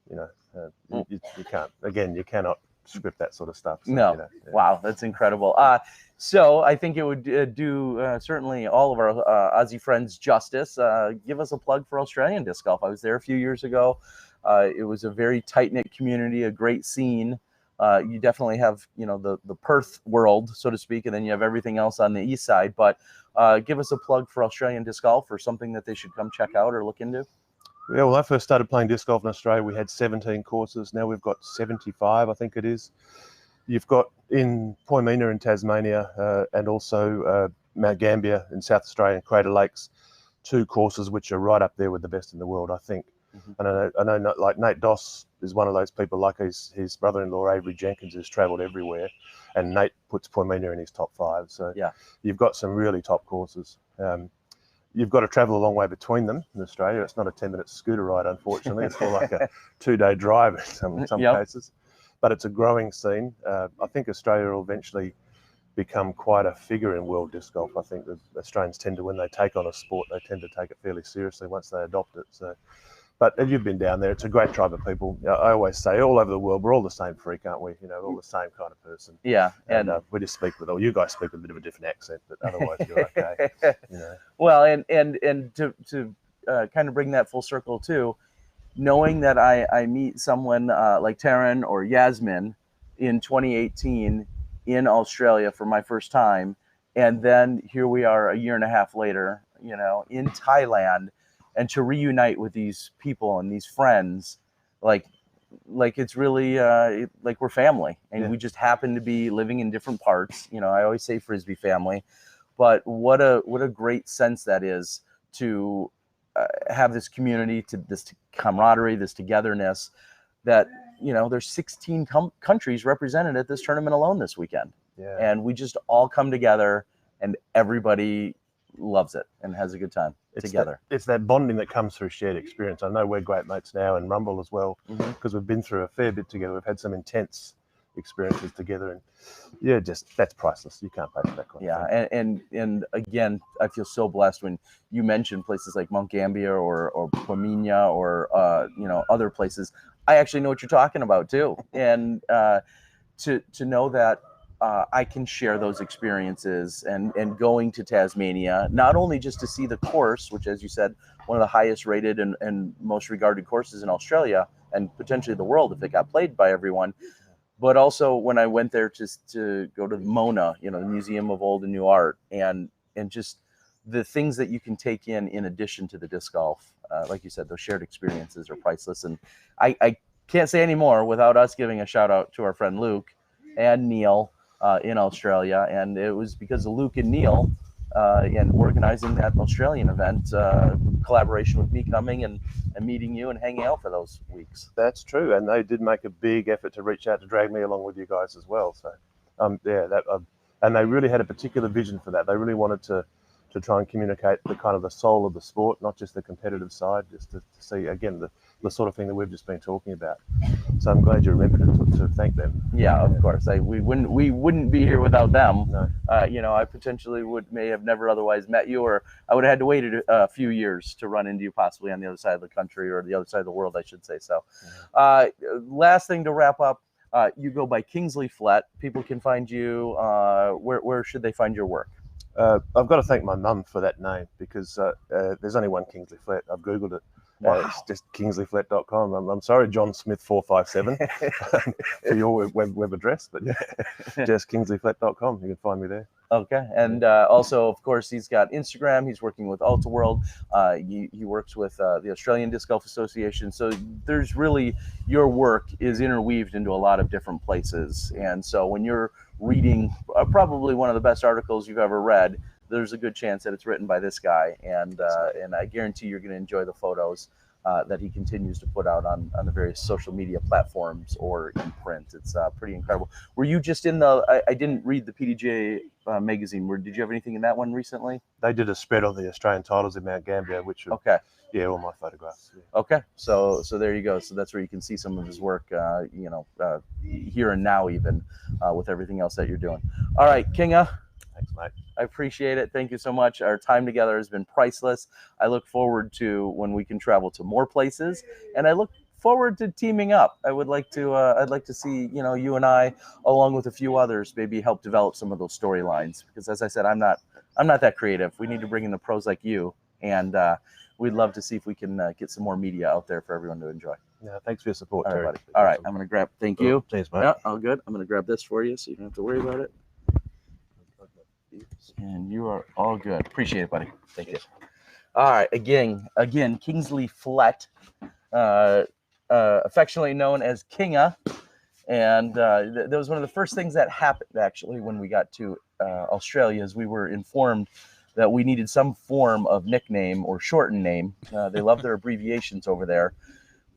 You know, you can't, again, you cannot script that sort of stuff. So, No. you know, yeah. Wow, that's incredible. So I think it would do certainly all of our Aussie friends justice. Give us a plug for Australian disc golf. I was there a few years ago. It was a very tight-knit community, a great scene. You definitely have, you know, the Perth world, so to speak, and then you have everything else on the east side. But give us a plug for Australian disc golf, or something that they should come check out or look into. Yeah, well, I first started playing disc golf in Australia, we had 17 courses. Now we've got 75, I think it is. You've got in Poimina in Tasmania and also Mount Gambier in South Australia and Crater Lakes, 2 courses which are right up there with the best in the world, I think. And I know like Nate Doss is one of those people, like his brother-in-law Avery Jenkins has travelled everywhere, and Nate puts Poimina in his top 5. So yeah, you've got some really top courses. You've got to travel a long way between them in Australia. It's not a 10-minute scooter ride, unfortunately. It's more like a 2-day drive in some cases. But it's a growing scene. I think Australia will eventually become quite a figure in world disc golf. I think the Australians tend to, when they take on a sport, they tend to take it fairly seriously once they adopt it. So, but if you've been down there, it's a great tribe of people. I always say, all over the world, we're all the same freak, aren't we? You know, all the same kind of person. Yeah, and we just speak with, you guys speak with a bit of a different accent, but otherwise you're okay. You know. Well, and to kind of bring that full circle too, knowing that I meet someone like Taryn or Yasmin in 2018 in Australia for my first time, and then here we are a year and a half later, you know, in Thailand, and to reunite with these people and these friends, like it's really like we're family, and we just happen to be living in different parts. You know, I always say Frisbee family, but what a great sense that is to have this community, to this camaraderie, this togetherness, that, you know, there's 16 countries represented at this tournament alone this weekend. Yeah. And we just all come together, and everybody loves it and has a good time together. It's that bonding that comes through shared experience. I know we're great mates now, and Rumble as well, because we've been through a fair bit together. We've had some intense experiences together, and yeah, just that's priceless. You can't pay for that kind of thing. And again, I feel so blessed when you mention places like Mount Gambier or Poimina or you know, other places. I actually know what you're talking about too, and to know that I can share those experiences, and going to Tasmania, not only just to see the course, which, as you said, one of the highest rated and most regarded courses in Australia and potentially the world if it got played by everyone, but also when I went there just to go to MONA, you know, the Museum of Old and New Art, and just the things that you can take in addition to the disc golf. Like you said, those shared experiences are priceless. And I can't say any more without us giving a shout out to our friend Luke and Neil in Australia. And it was because of Luke and Neil and organizing that Australian event, collaboration with me coming and meeting you and hanging out for those weeks. That's true, and they did make a big effort to reach out to drag me along with you guys as well. So, and they really had a particular vision for that. They really wanted to try and communicate the kind of the soul of the sport, not just the competitive side, just to see again the sort of thing that we've just been talking about. So I'm glad you remembered to thank them. Yeah, of course. We wouldn't be here without them. No. You know, I potentially may have never otherwise met you, or I would have had to wait a few years to run into you possibly on the other side of the country, or the other side of the world, I should say. So last thing to wrap up, you go by Kingsley Flet. People can find you. Where should they find your work? I've got to thank my mum for that name, because there's only one Kingsley Flet. I've Googled it. Wow. It's just kingsleyflet.com. I'm sorry, John Smith 457 for your web address, but yeah, just kingsleyflet.com. You can find me there. Okay, and also, of course, he's got Instagram. He's working with Ultra World. He works with the Australian Disc Golf Association. So there's really, your work is interweaved into a lot of different places. And so when you're reading probably one of the best articles you've ever read, there's a good chance that it's written by this guy, and I guarantee you're going to enjoy the photos. that he continues to put out on the various social media platforms or in print. It's pretty incredible. Were you just in the? I didn't read the PDJ magazine. Did you have anything in that one recently? They did a spread on the Australian titles in Mount Gambier, which was, Okay. yeah, all my photographs. Yeah. Okay, so there you go. So that's where you can see some of his work, here and now, even with everything else that you're doing. All right, Kinga, Thanks, mate. I appreciate it. Thank you so much. Our time together has been priceless. I look forward to when we can travel to more places, and I look forward to teaming up. I would like to. I'd like to see you and I, along with a few others, maybe help develop some of those storylines. Because as I said, I'm not that creative. We need to bring in the pros like you, and we'd love to see if we can get some more media out there for everyone to enjoy. Yeah, thanks for your support, All right, Terry. buddy. All right, I'm going to grab, thank you. Cheers, mate. Yeah, all good. I'm going to grab this for you so you don't have to worry about it. And you are all good. Appreciate it, buddy. Thank you. All right, again, Kingsley Flet, affectionately known as Kinga. And that was one of the first things that happened, actually, when we got to Australia, is we were informed that we needed some form of nickname or shortened name. They love their abbreviations over there.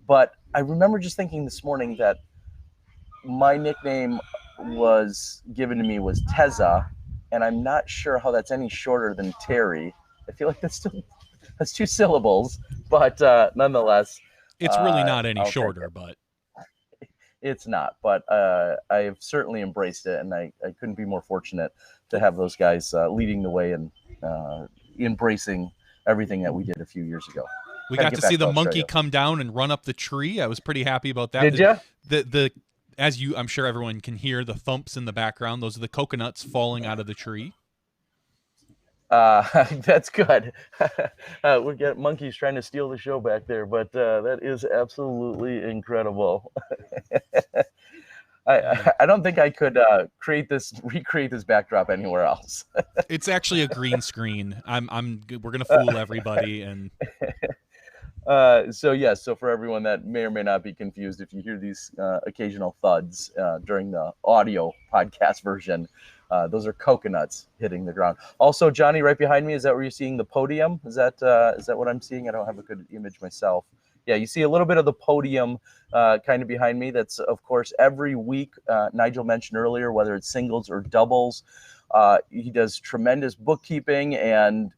But I remember just thinking this morning that my nickname was given to me was Teza, and I'm not sure how that's any shorter than Terry. I feel like that's 2 syllables, but nonetheless. It's really not any shorter, but. It's not, but I have certainly embraced it, and I couldn't be more fortunate to have those guys leading the way and embracing everything that we did a few years ago. We got to see the monkey come down and run up the tree. I was pretty happy about that. Did you? I'm sure everyone can hear the thumps in the background. Those are the coconuts falling out of the tree. That's good. We got monkeys trying to steal the show back there, but that is absolutely incredible. I don't think I could recreate this backdrop anywhere else. It's actually a green screen. We're gonna fool everybody, and so for everyone that may or may not be confused, if you hear these occasional thuds during the audio podcast version, those are coconuts hitting the ground. Also, Johnny, right behind me, is that where you're seeing the podium? Is that what I'm seeing? I don't have a good image myself. Yeah, you see a little bit of the podium kind of behind me. That's, of course, every week. Nigel mentioned earlier, whether it's singles or doubles. He does tremendous bookkeeping and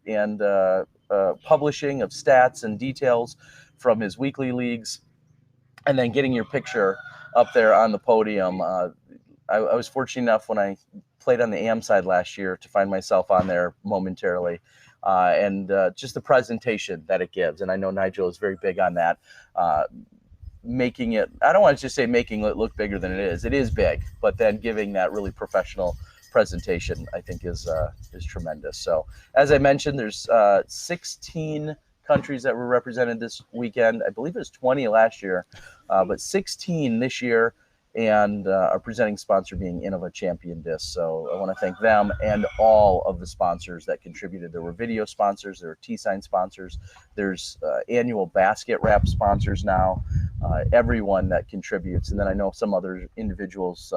publishing of stats and details from his weekly leagues, and then getting your picture up there on the podium. I was fortunate enough when I played on the AM side last year to find myself on there momentarily. And just the presentation that it gives. And I know Nigel is very big on that, making it, I don't want to just say making it look bigger than it is. It is big, but then giving that really professional presentation, I think is tremendous. So as I mentioned, there's 16 countries that were represented this weekend. I believe it was 20 last year, but 16 this year. And our presenting sponsor being Innova Champion Disc. So I want to thank them and all of the sponsors that contributed. There were video sponsors, there were T-Sign sponsors, there's annual basket wrap sponsors now, everyone that contributes. And then I know some other individuals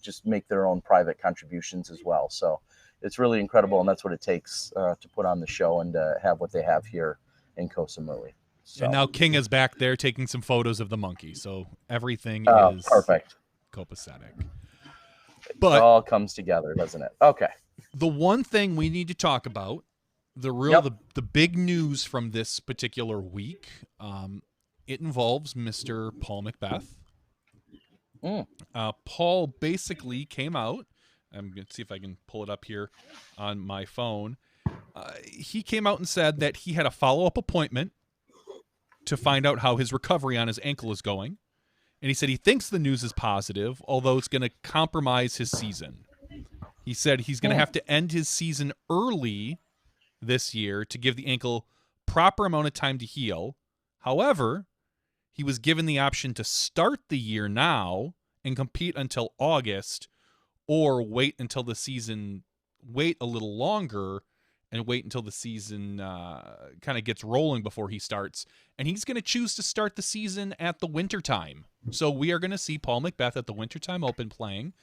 just make their own private contributions as well. So it's really incredible, and that's what it takes to put on the show and to have what they have here in Koh Samui. So. And now King is back there taking some photos of the monkey. So everything is perfect. Copacetic. But it all comes together, doesn't it? Okay. The one thing we need to talk about, the big news from this particular week, it involves Mr. Paul McBeth. Paul basically came out. I'm going to see if I can pull it up here on my phone. He came out and said that he had a follow-up appointment to find out how his recovery on his ankle is going. And he said he thinks the news is positive, although it's going to compromise his season. He said he's going to have to end his season early this year to give the ankle proper amount of time to heal. However, he was given the option to start the year now and compete until August, or wait until the season, wait a little longer and wait until the season kind of gets rolling before he starts. And he's going to choose to start the season at the wintertime. So we are going to see Paul McBeth at the Wintertime Open playing.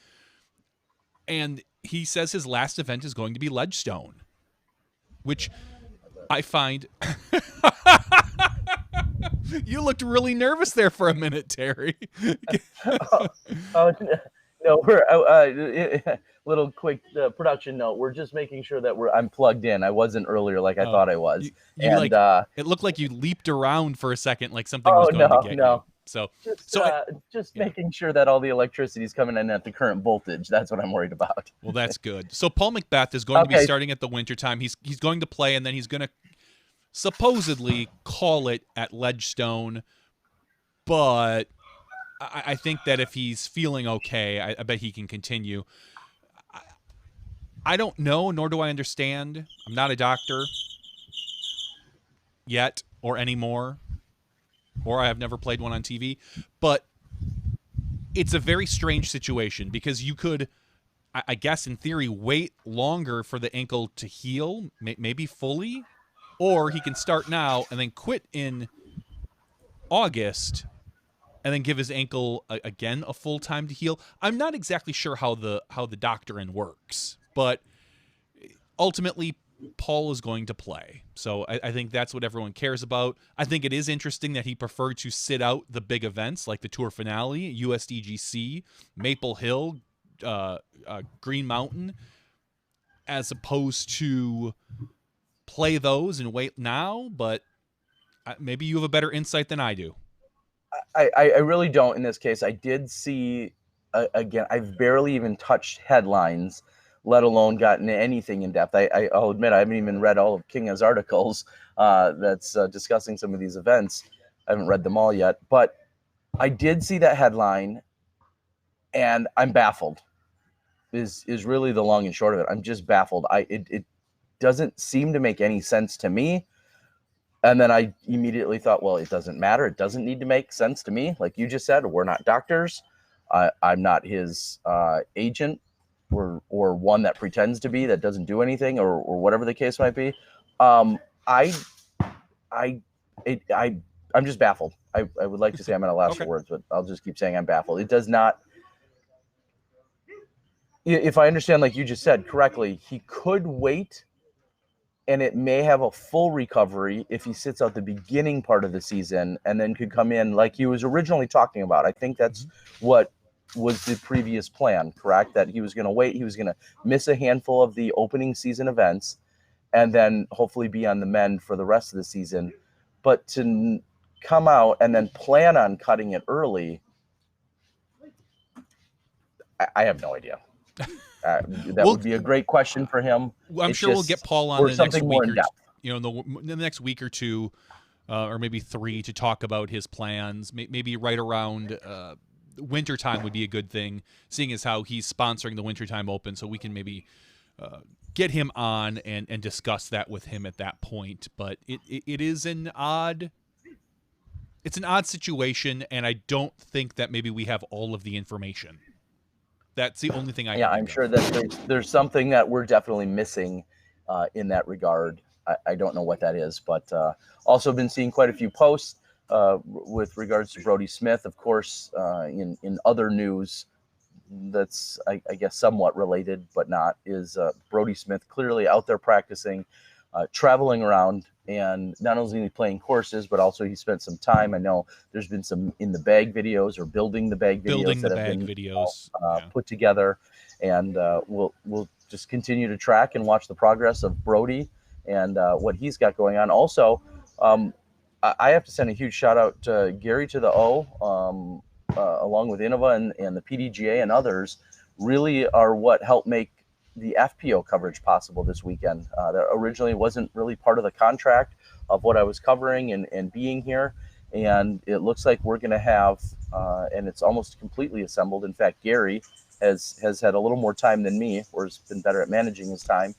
And he says his last event is going to be You looked really nervous there for a minute, Terry. Oh, no, we're little quick production note. We're just making sure that I'm plugged in. I wasn't earlier like I thought I was. You and like it looked like you leaped around for a second, like something oh was going to no, get no. you. So Just making sure that all the electricity is coming in at the current voltage. That's what I'm worried about. Well, that's good. So Paul Macbeth is going to be starting at the wintertime. He's going to play, and then he's going to supposedly call it at Ledgestone. But I think that if he's feeling okay, I bet he can continue. I don't know, nor do I understand. I'm not a doctor yet or anymore, or I have never played one on TV. But it's a very strange situation because you could, I guess in theory, wait longer for the ankle to heal, maybe fully, or he can start now and then quit in August and then give his ankle again a full time to heal. I'm not exactly sure how the doctrine works, but ultimately Paul is going to play. So I think that's what everyone cares about. I think it is interesting that he preferred to sit out the big events like the Tour Finale, USDGC, Maple Hill, Green Mountain, as opposed to play those and wait now. But maybe you have a better insight than I do. I really don't in this case. I did see, again, I've barely even touched headlines, let alone gotten anything in depth. I'll admit I haven't even read all of Kinga's articles that's discussing some of these events. I haven't read them all yet, but I did see that headline, and I'm baffled. Is really the long and short of it. I'm just baffled. It doesn't seem to make any sense to me. And then I immediately thought, well, it doesn't matter. It doesn't need to make sense to me. Like you just said, we're not doctors. I'm not his agent or one that pretends to be, that doesn't do anything or whatever the case might be. I'm just baffled. I would like to say I'm at a loss for words, but I'll just keep saying I'm baffled. It does not. If I understand, like you just said correctly, he could wait and it may have a full recovery if he sits out the beginning part of the season and then could come in like he was originally talking about. I think that's what was the previous plan, correct? That he was going to wait. He was going to miss a handful of the opening season events and then hopefully be on the mend for the rest of the season. But to come out and then plan on cutting it early, I have no idea. That would be a great question for him. I'm sure we'll get Paul on the next week or the next week or two, or maybe 3 to talk about his plans. Maybe right around wintertime would be a good thing, seeing as how he's sponsoring the Wintertime Open. So we can maybe get him on and discuss that with him at that point. But it is an odd. It's an odd situation, and I don't think that maybe we have all of the information. That's the only thing I can think I'm sure that there's something that we're definitely missing in that regard. I don't know what that is, but also been seeing quite a few posts with regards to Brodie Smith, of course, in other news that's, I guess, somewhat related, but not, is Brodie Smith clearly out there practicing, traveling around, and not only playing courses, but also he spent some time. I know there's been some in the bag videos or building the bag videos that have been put together, and we'll just continue to track and watch the progress of Brodie and what he's got going on. Also, I have to send a huge shout out to Gary to the O, along with Innova and the PDGA and others, really are what helped make the FPO coverage possible this weekend. That originally wasn't really part of the contract of what I was covering and being here. And it looks like we're going to have, and it's almost completely assembled. In fact, Gary has had a little more time than me, or has been better at managing his time,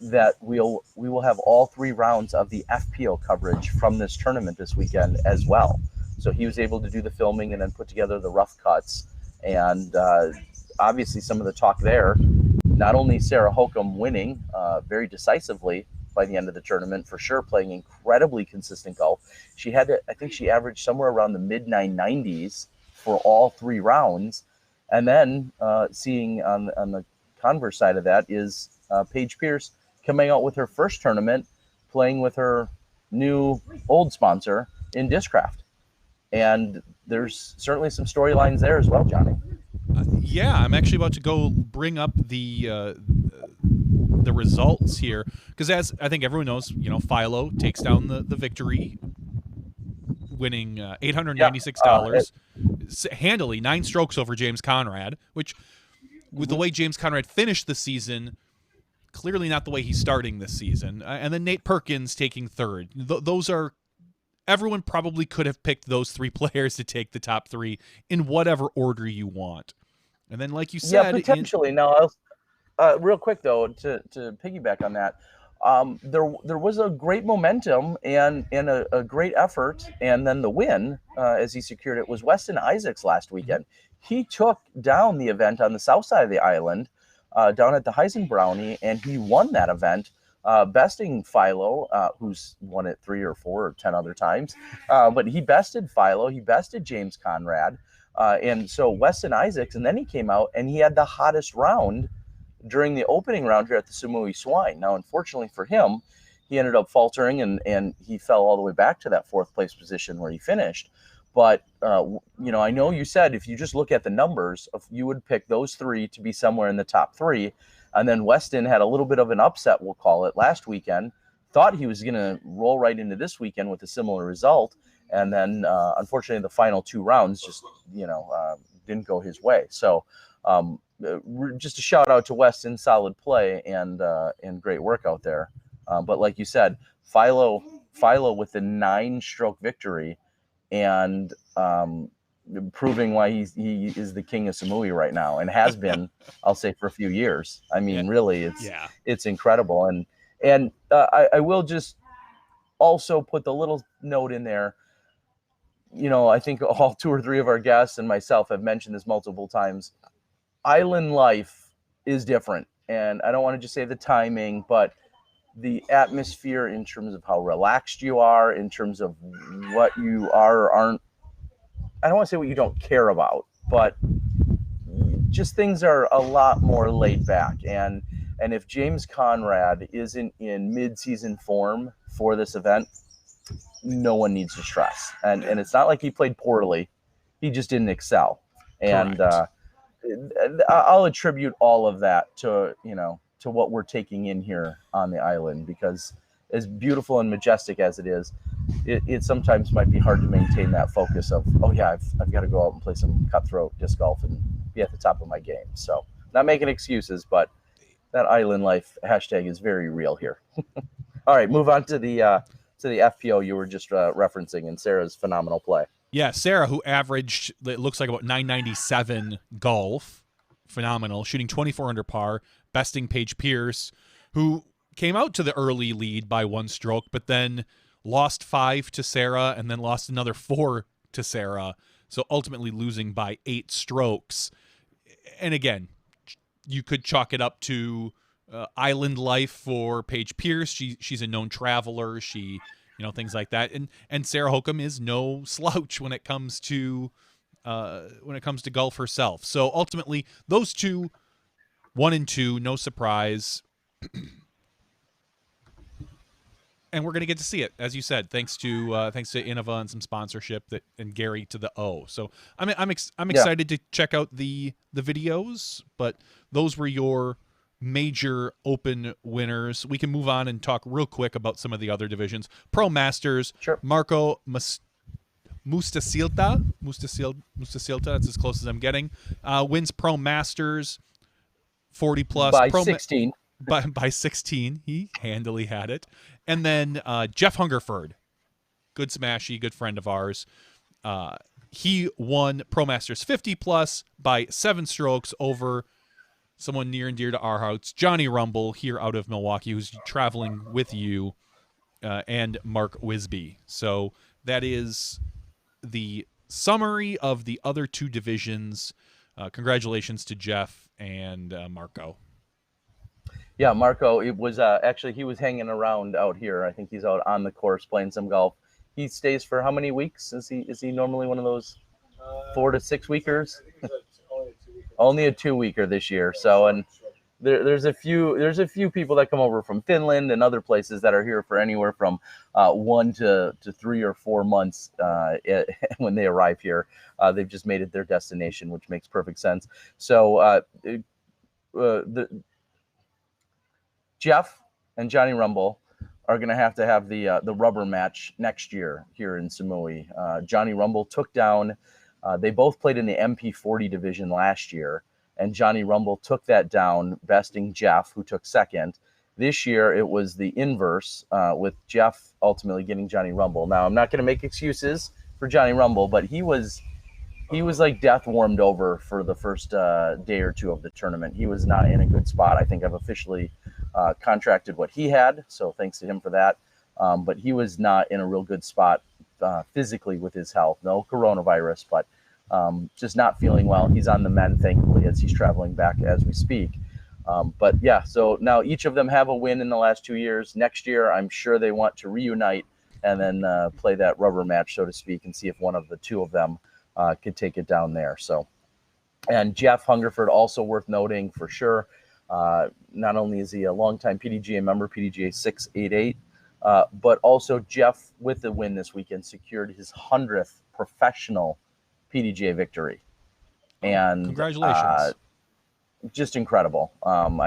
that we will have all 3 rounds of the FPO coverage from this tournament this weekend as well. So he was able to do the filming and then put together the rough cuts. And obviously some of the talk there, not only Sarah Hokum winning very decisively by the end of the tournament, for sure, playing incredibly consistent golf. She had I think she averaged somewhere around the mid 990s for all 3 rounds. And then seeing on the converse side of that is Paige Pierce coming out with her first tournament, playing with her new old sponsor, in Discraft. And there's certainly some storylines there as well, Johnny. Yeah, I'm actually about to go bring up the results here, because as I think everyone knows, Philo takes down the victory, winning $896 handily, 9 strokes over James Conrad, which with the way James Conrad finished the season, clearly not the way he's starting this season. And then Nate Perkins taking third. Those are, everyone probably could have picked those 3 players to take the top 3 in whatever order you want. And then, like you said, yeah, potentially. Now, real quick though, to piggyback on that, there was a great momentum and a great effort, and then the win as he secured it was Weston Isaacs last weekend. He took down the event on the south side of the island, down at the Heisen Brownie, and he won that event, besting Philo, who's won it 3 or 4 or 10 other times. But he bested Philo, he bested James Conrad, and so Weston Isaacs, and then he came out and he had the hottest round during the opening round here at the Samui Swine. Now, unfortunately for him, he ended up faltering and he fell all the way back to that 4th place position where he finished. But, I know you said if you just look at the numbers, you would pick those 3 to be somewhere in the top 3. And then Weston had a little bit of an upset, we'll call it, last weekend. Thought he was going to roll right into this weekend with a similar result. And then, unfortunately, the final 2 rounds just, didn't go his way. So, just a shout out to Weston, solid play and great work out there. But like you said, Philo with the 9-stroke victory, and proving why he is the king of Samui right now, and has been, I'll say, for a few years. I mean, really, it's incredible. And I will just also put the little note in there. I think all 2 or 3 of our guests and myself have mentioned this multiple times. Island life is different, and I don't want to just say the timing, but the atmosphere in terms of how relaxed you are, in terms of what you are or aren't. I don't want to say what you don't care about, but just things are a lot more laid back. And if James Conrad isn't in mid-season form for this event, no one needs to stress. And it's not like he played poorly; he just didn't excel. And I'll attribute all of that to what we're taking in here on the island, because as beautiful and majestic as it is, it sometimes might be hard to maintain that focus of, I've got to go out and play some cutthroat disc golf and be at the top of my game. So, not making excuses, but that island life hashtag is very real here. All right, move on to the FPO you were just referencing and Sarah's phenomenal play. Yeah, Sarah, who averaged, it looks like about 997 golf, phenomenal, shooting 24 under par, besting Paige Pierce, who came out to the early lead by 1 stroke, but then lost 5 to Sarah and then lost another 4 to Sarah, so ultimately losing by 8 strokes. And again, you could chalk it up to island life for Paige Pierce. She's a known traveler. She, things like that. And Sarah Hokum is no slouch when it comes to golf herself. So ultimately, those 2, 1 and 2, no surprise. And we're going to get to see it, as you said, thanks to Innova and some sponsorship and Gary to the O. So I'm excited to check out the videos, but those were your major open winners. We can move on and talk real quick about some of the other divisions. Pro Masters, sure. Marco Mustasilta, that's as close as I'm getting, wins Pro Masters 40 plus by 16. By 16, he handily had it. And then Jeff Hungerford, good smashy, good friend of ours. He won Pro Masters 50 plus by 7 strokes over someone near and dear to our hearts, Johnny Rumble, here out of Milwaukee, who's traveling with you, and Mark Wisby. So that is the summary of the other 2 divisions. Congratulations to Jeff and Marco. Yeah, Marco, it was actually, he was hanging around out here. I think he's out on the course playing some golf. He stays for how many weeks? Is he normally one of those 4 to 6 weekers? Only a 2-weeker this year. So, and there's a few people that come over from Finland and other places that are here for anywhere from 1 to 3 or 4 months when they arrive here. They've just made it their destination, which makes perfect sense. So Jeff and Johnny Rumble are going to have the rubber match next year here in Samui. Johnny Rumble took down. They both played in the MP40 division last year, and Johnny Rumble took that down, besting Jeff, who took second. This year, it was the inverse, with Jeff ultimately getting Johnny Rumble. Now, I'm not going to make excuses for Johnny Rumble, but he was like death warmed over for the first day or two of the tournament. He was not in a good spot. I think I've officially contracted what he had, so thanks to him for that. But he was not in a real good spot physically with his health. No coronavirus, but just not feeling well. He's on the mend, thankfully, as he's traveling back as we speak. But yeah, so now each of them have a win in the last 2 years. Next year, I'm sure they want to reunite and then play that rubber match, so to speak, and see if one of the two of them could take it down there. So, and Jeff Hungerford, also worth noting for sure. Not only is he a longtime PDGA member, PDGA 688, but also Jeff, with the win this weekend, secured his 100th professional PDGA victory. And congratulations. Just incredible. I'm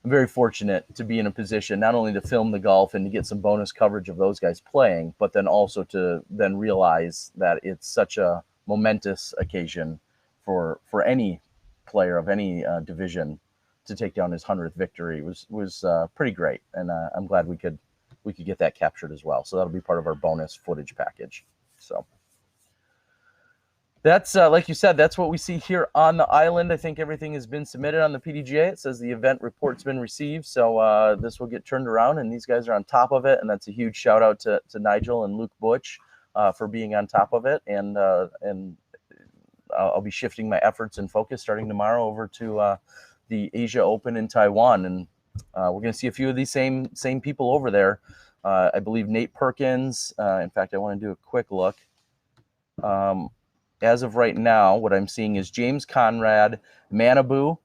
very fortunate to be in a position not only to film the golf and to get some bonus coverage of those guys playing, but then also to then realize that it's such a momentous occasion for any player of any division to take down his 100th victory was pretty great, and I'm glad we could get that captured as well. So that'll be part of our bonus footage package. So that's like you said, that's what we see here on the island. I think everything has been submitted on the PDGA. It says the event report's been received, so this will get turned around, and these guys are on top of it. And that's a huge shout out to Nigel and Luke Butch for being on top of it. And I'll be shifting my efforts and focus starting tomorrow over to the Asia Open in Taiwan, and we're going to see a few of these same people over there. I believe Nate Perkins. In fact, I want to do a quick look. As of right now, what I'm seeing is James Conrad, Manabu,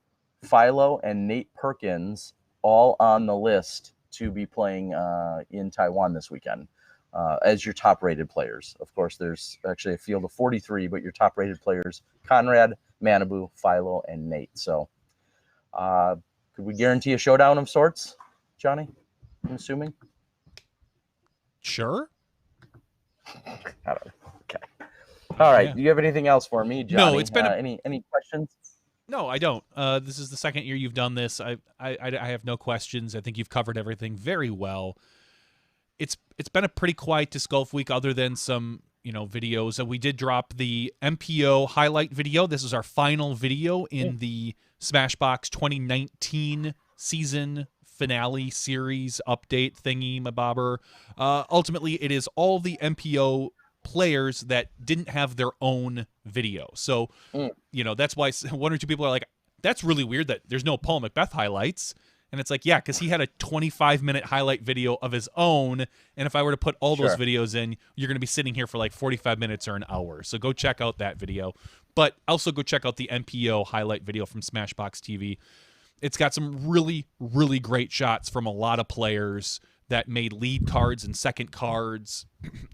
Philo, and Nate Perkins all on the list to be playing in Taiwan this weekend as your top-rated players. Of course, there's actually a field of 43, but your top-rated players, Conrad, Manabu, Philo, and Nate. So could we guarantee a showdown of sorts, Johnny? I'm assuming? Sure. I don't know. Okay. All right. Yeah. Do you have anything else for me, Johnny? No, it's been any questions? No, I don't. This is the second year you've done this. I have no questions. I think you've covered everything very well. It's been a pretty quiet disc golf week, other than some videos. And we did drop the MPO highlight video. This is our final video in the SmashBox 2019 season finale series update thingy mabobber. Ultimately, it is all the MPO players that didn't have their own video. So, that's why one or two people are like, that's really weird that there's no Paul Macbeth highlights. And it's like, yeah, because he had a 25-minute highlight video of his own. And if I were to put all those videos in, you're going to be sitting here for like 45 minutes or an hour. So go check out that video. But also go check out the MPO highlight video from SmashBoxxTV. It's got some really, really great shots from a lot of players that made lead cards and second cards,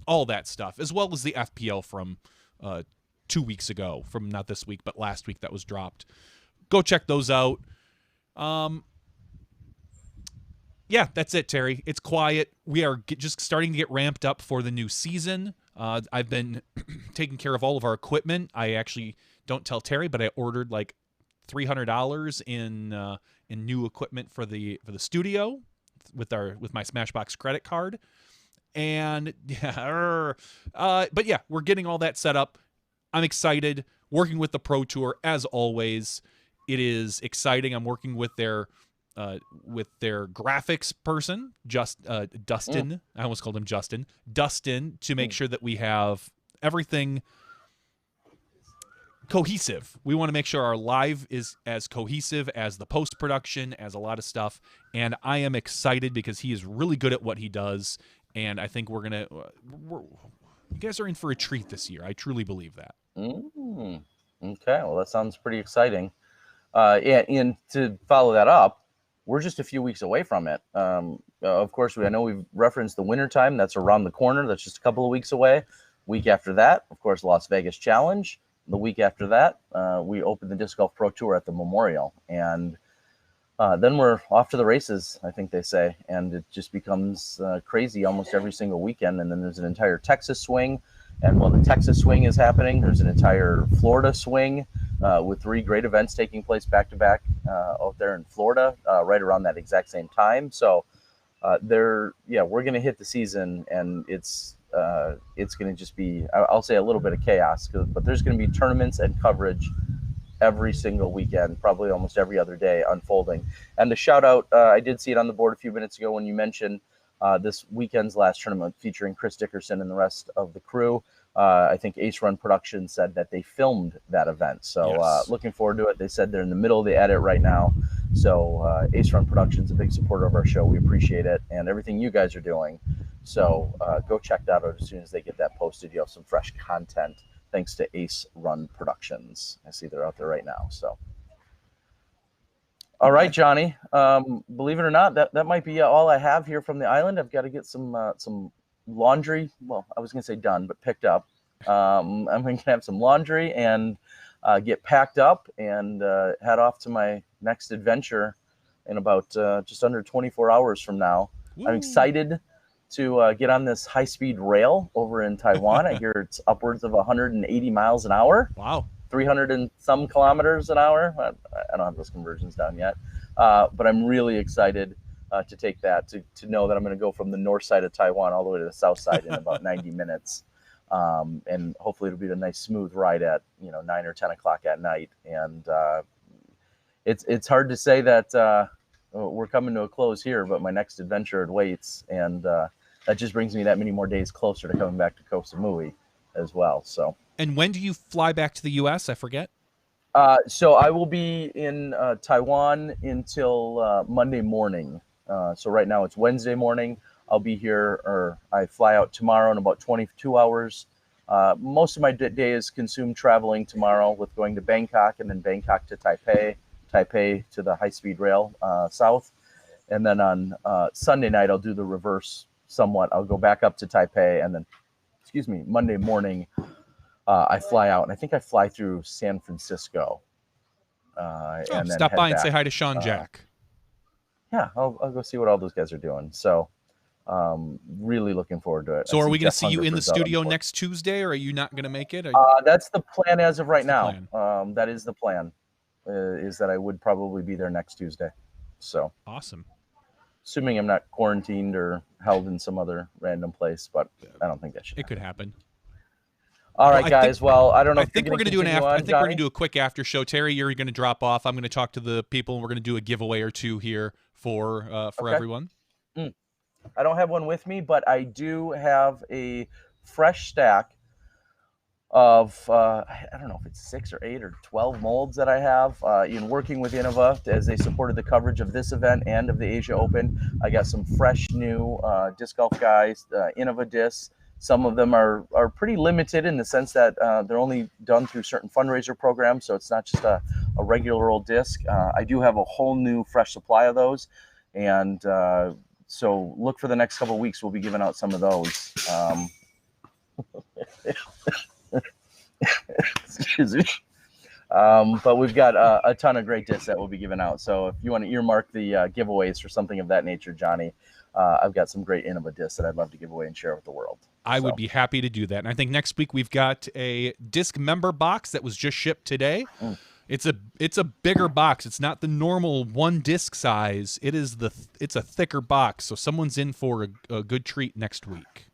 all that stuff, as well as the FPL from 2 weeks ago, from not this week, but last week that was dropped. Go check those out. Yeah, that's it, Terry. It's quiet. We are just starting to get ramped up for the new season. I've been taking care of all of our equipment. I actually don't tell Terry, but I ordered like $300 in new equipment for the studio with my SmashBox credit card. And but yeah, we're getting all that set up. I'm excited. Working with the Pro Tour as always. It is exciting. I'm working with their graphics person, Dustin. I almost called him Justin. Dustin, to make sure that we have everything cohesive. We want to make sure our live is as cohesive as the post-production, as a lot of stuff. And I am excited because he is really good at what he does. And I think you guys are in for a treat this year. I truly believe that. Okay, well, that sounds pretty exciting. And to follow that up, we're just a few weeks away from it. Of course, I know we've referenced the wintertime. That's around the corner. That's just a couple of weeks away. Week after that, of course, Las Vegas Challenge. The week after that, we open the Disc Golf Pro Tour at the Memorial. And then we're off to the races, I think they say. And it just becomes crazy almost every single weekend. And then there's an entire Texas swing. And while the Texas swing is happening, there's an entire Florida swing with 3 great events taking place back-to-back out there in Florida right around that exact same time. So we're going to hit the season, and it's going to just be, I'll say, a little bit of chaos, but there's going to be tournaments and coverage every single weekend, probably almost every other day unfolding. And the shout out, I did see it on the board a few minutes ago when you mentioned this weekend's last tournament featuring Chris Dickerson and the rest of the crew. I think Ace Run Productions said that they filmed that event. So Yes. Looking forward to it. They said they're in the middle of the edit right now. So Ace Run Productions, a big supporter of our show. We appreciate it and everything you guys are doing. So go check that out as soon as they get that posted. You have some fresh content thanks to Ace Run Productions. I see they're out there right now. So. All right, Johnny. Believe it or not, that might be all I have here from the island. I've got to get some laundry. Well, I was going to say done, but picked up. I'm going to have some laundry and get packed up and head off to my next adventure in about just under 24 hours from now. Woo. I'm excited to get on this high-speed rail over in Taiwan. I hear it's upwards of 180 miles an hour. Wow. 300 and some kilometers an hour. I don't have those conversions down yet, but I'm really excited to take that, to know that I'm going to go from the north side of Taiwan all the way to the south side in about 90 minutes. And hopefully it'll be a nice smooth ride at 9 or 10 o'clock at night. And it's hard to say that we're coming to a close here, but my next adventure awaits, and that just brings me that many more days closer to coming back to Koh Samui as well. So. And when do you fly back to the U.S.? I forget. So I will be in Taiwan until Monday morning. So right now it's Wednesday morning. I'll be here, or I fly out tomorrow in about 22 hours. Most of my day is consumed traveling tomorrow with going to Bangkok and then Bangkok to Taipei, Taipei to the high-speed rail south. And then on Sunday night, I'll do the reverse somewhat. I'll go back up to Taipei, and then, Monday morning, I fly out, and I think I fly through San Francisco. And then stop by and back. say hi to Sean Jack. Yeah, I'll go see what all those guys are doing. So really looking forward to it. So are we going to see you in the Hungerford's out on studio board. next Tuesday, or are you not going to make it? That's the plan as of right That's now. That is the plan, is that I would probably be there next Tuesday. So Awesome. assuming I'm not quarantined or held in some other random place, but I don't think that should It happen. could happen. All right, I guys. think- Well, I don't know. I if think you're we're going to do an continue after. I on, think we're going Johnny. to do a quick after show. Terry, you're going to drop off. I'm going to talk to the people, and we're going to do a giveaway or two here for Okay. everyone. I don't have one with me, but I do have a fresh stack of I don't know if it's 6 or 8 or 12 molds that I have in working with Innova as they supported the coverage of this event and of the Asia Open. I got some fresh new disc golf guys, Innova discs. Some of them are pretty limited in the sense that they're only done through certain fundraiser programs, so it's not just a regular old disc. I do have a whole new fresh supply of those, and so look for the next couple of weeks. We'll be giving out some of those. Excuse me. But we've got a ton of great discs that we'll be giving out. So if you want to earmark the giveaways for something of that nature, Johnny, I've got some great Innova discs that I'd love to give away and share with the world. I would be happy to do that. And I think next week we've got a disc member box that was just shipped today. It's a bigger box. It's not the normal one disc size. It's a thicker box. So someone's in for a good treat next week.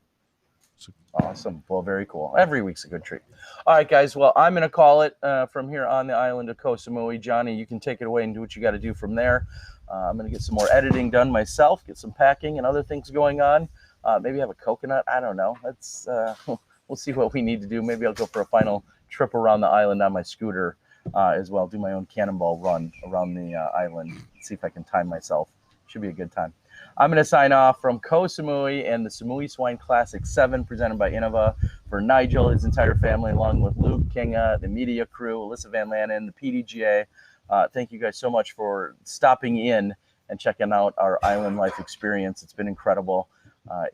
Awesome. Well, very cool. Every week's a good treat. All right, guys. Well, I'm going to call it from here on the island of Koh Samui. Johnny, you can take it away and do what you got to do from there. I'm going to get some more editing done myself, get some packing and other things going on. Maybe have a coconut. I don't know. Let's we'll see what we need to do. Maybe I'll go for a final trip around the island on my scooter as well. Do my own cannonball run around the island. See if I can time myself. Should be a good time. I'm going to sign off from Koh Samui and the Samui Swine Classic 7 presented by Innova. For Nigel, his entire family, along with Luke, Kinga, the media crew, Alyssa Van Lannen, the PDGA, Thank you guys so much for stopping in and checking out our island life experience. It's been incredible.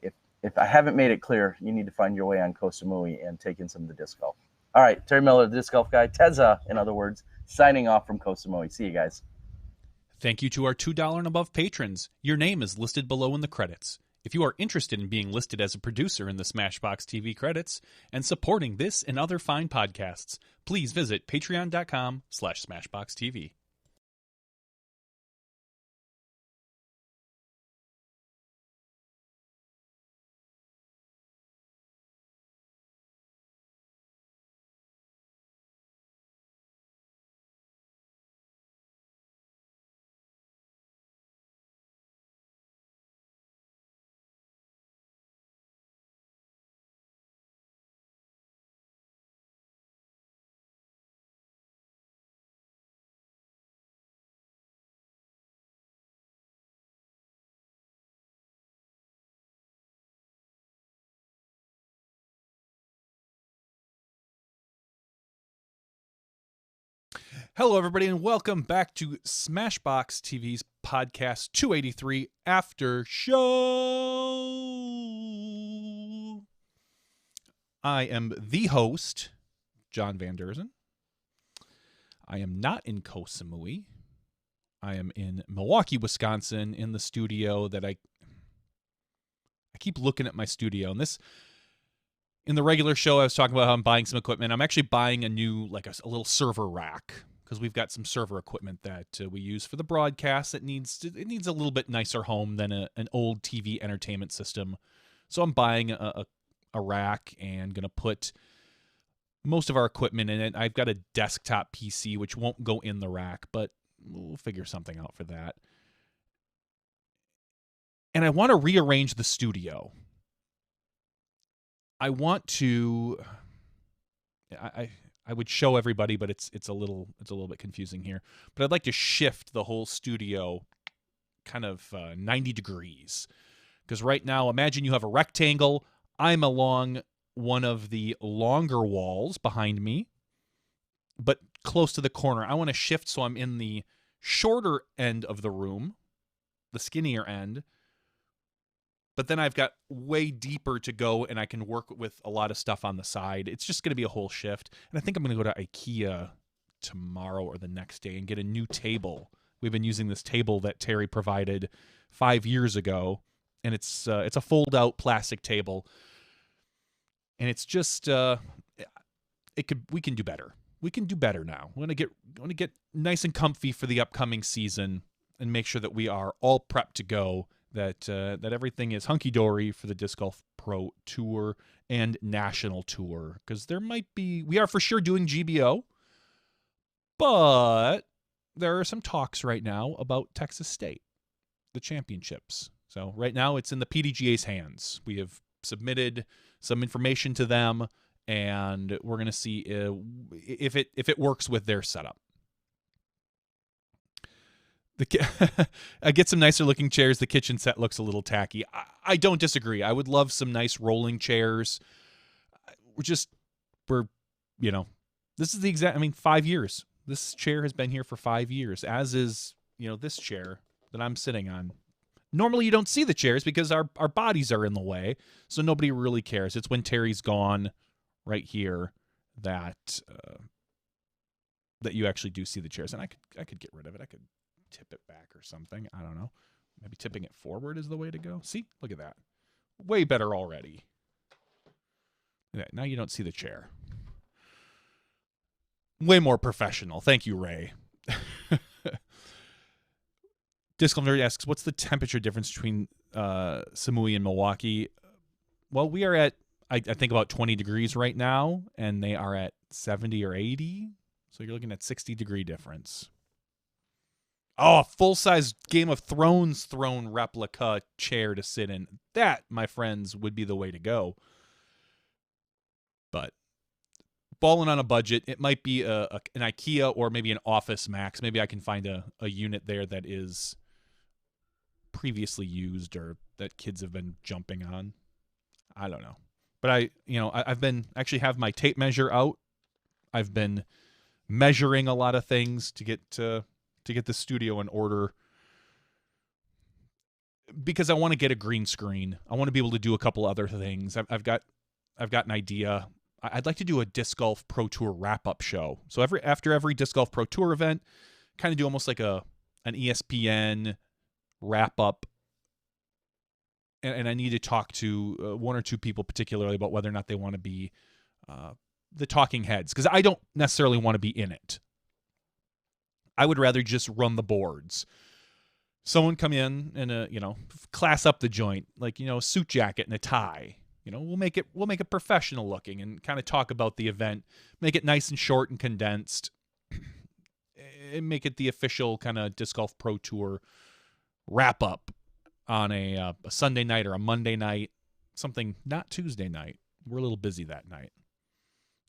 If I haven't made it clear, you need to find your way on Koh Samui and take in some of the disc golf. All right, Terry Miller, the disc golf guy, Teza, in other words, signing off from Koh Samui. See you guys. Thank you to our $2 and above patrons. Your name is listed below in the credits. If you are interested in being listed as a producer in the SmashBoxx TV credits and supporting this and other fine podcasts, please visit patreon.com/SmashBoxxTV. Hello, everybody, and welcome back to SmashBoxx TV's podcast 283 After Show. I am the host, John Van Derzen. I am not in Koh Samui. I am in Milwaukee, Wisconsin, in the studio that I keep looking at my studio. And this, in the regular show, I was talking about how I'm buying some equipment. I'm actually buying a new, like a little server rack, because we've got some server equipment that we use for the broadcast that needs a little bit nicer home than an old TV entertainment system. So I'm buying a rack and going to put most of our equipment in it. I've got a desktop PC, which won't go in the rack, but we'll figure something out for that. And I want to rearrange the studio. I want to... I would show everybody, but it's a little bit confusing here. But I'd like to shift the whole studio kind of 90 degrees. Because right now, imagine you have a rectangle. I'm along one of the longer walls behind me, but close to the corner. I want to shift so I'm in the shorter end of the room, the skinnier end. But then I've got way deeper to go, and I can work with a lot of stuff on the side. It's just going to be a whole shift. And I think I'm going to go to IKEA tomorrow or the next day and get a new table. We've been using this table that Terry provided 5 years ago, and it's a fold-out plastic table. And it's just we can do better. We can do better now. I want to get nice and comfy for the upcoming season and make sure that we are all prepped to go. That everything is hunky-dory for the Disc Golf Pro Tour and National Tour. Because we are for sure doing GBO, but there are some talks right now about Texas State, the championships. So right now it's in the PDGA's hands. We have submitted some information to them, and we're going to see if it works with their setup. I get some nicer looking chairs. The kitchen set looks a little tacky. I don't disagree. I would love some nice rolling chairs. This is the exact, 5 years. This chair has been here for 5 years, as is, this chair that I'm sitting on. Normally you don't see the chairs because our bodies are in the way, so nobody really cares. It's when Terry's gone right here that you actually do see the chairs. And I could get rid of it. I could tip it back or something. I don't know. Maybe tipping it forward is the way to go. See? Look at that. Way better already. Yeah, now you don't see the chair. Way more professional. Thank you, Ray. Disc Golf Nerd asks, what's the temperature difference between Samui and Milwaukee? Well, we are at, I think, about 20 degrees right now, and they are at 70 or 80. So you're looking at 60-degree difference. Oh, a full-size Game of Thrones throne replica chair to sit in. That, my friends, would be the way to go. But balling on a budget, it might be an IKEA or maybe an Office Max. Maybe I can find a unit there that is previously used or that kids have been jumping on. I don't know. But I've been actually have my tape measure out. I've been measuring a lot of things to get the studio in order, because I want to get a green screen. I want to be able to do a couple other things. I've got an idea. I'd like to do a Disc Golf Pro Tour wrap-up show. So after every Disc Golf Pro Tour event, kind of do almost like an ESPN wrap-up. And I need to talk to one or two people particularly about whether or not they want to be the talking heads, because I don't necessarily want to be in it. I would rather just run the boards. Someone come in and class up the joint, like, a suit jacket and a tie. We'll make it professional looking and kind of talk about the event, make it nice and short and condensed, and make it the official kind of Disc Golf Pro Tour wrap up on a Sunday night or a Monday night, something not Tuesday night. We're a little busy that night.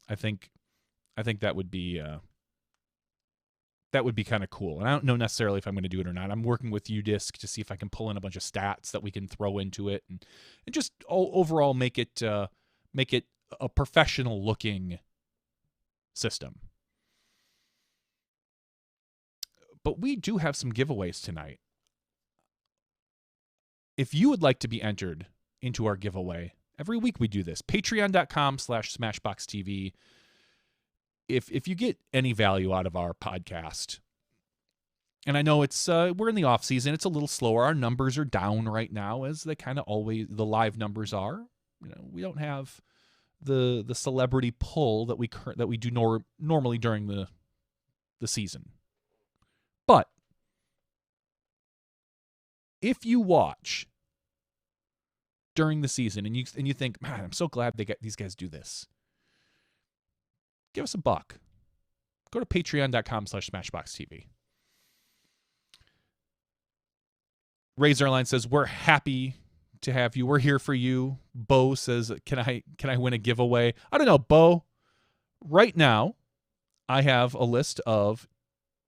I think that would be kind of cool. And I don't know necessarily if I'm going to do it or not. I'm working with UDisc to see if I can pull in a bunch of stats that we can throw into it and just overall make it a professional looking system. But we do have some giveaways tonight. If you would like to be entered into our giveaway, every week we do this. Patreon.com/SmashBoxxTV. If you get any value out of our podcast, and I know it's we're in the off season, it's a little slower. Our numbers are down right now, as they kind of always the live numbers are. We don't have the celebrity pull that we do normally during the season. But if you watch during the season and you think, man, I'm so glad these guys do this, give us $1. Go to patreon.com/SmashBoxxTV. Razorline says, we're happy to have you. We're here for you. Bo says, can I win a giveaway? I don't know, Bo. Right now, I have a list of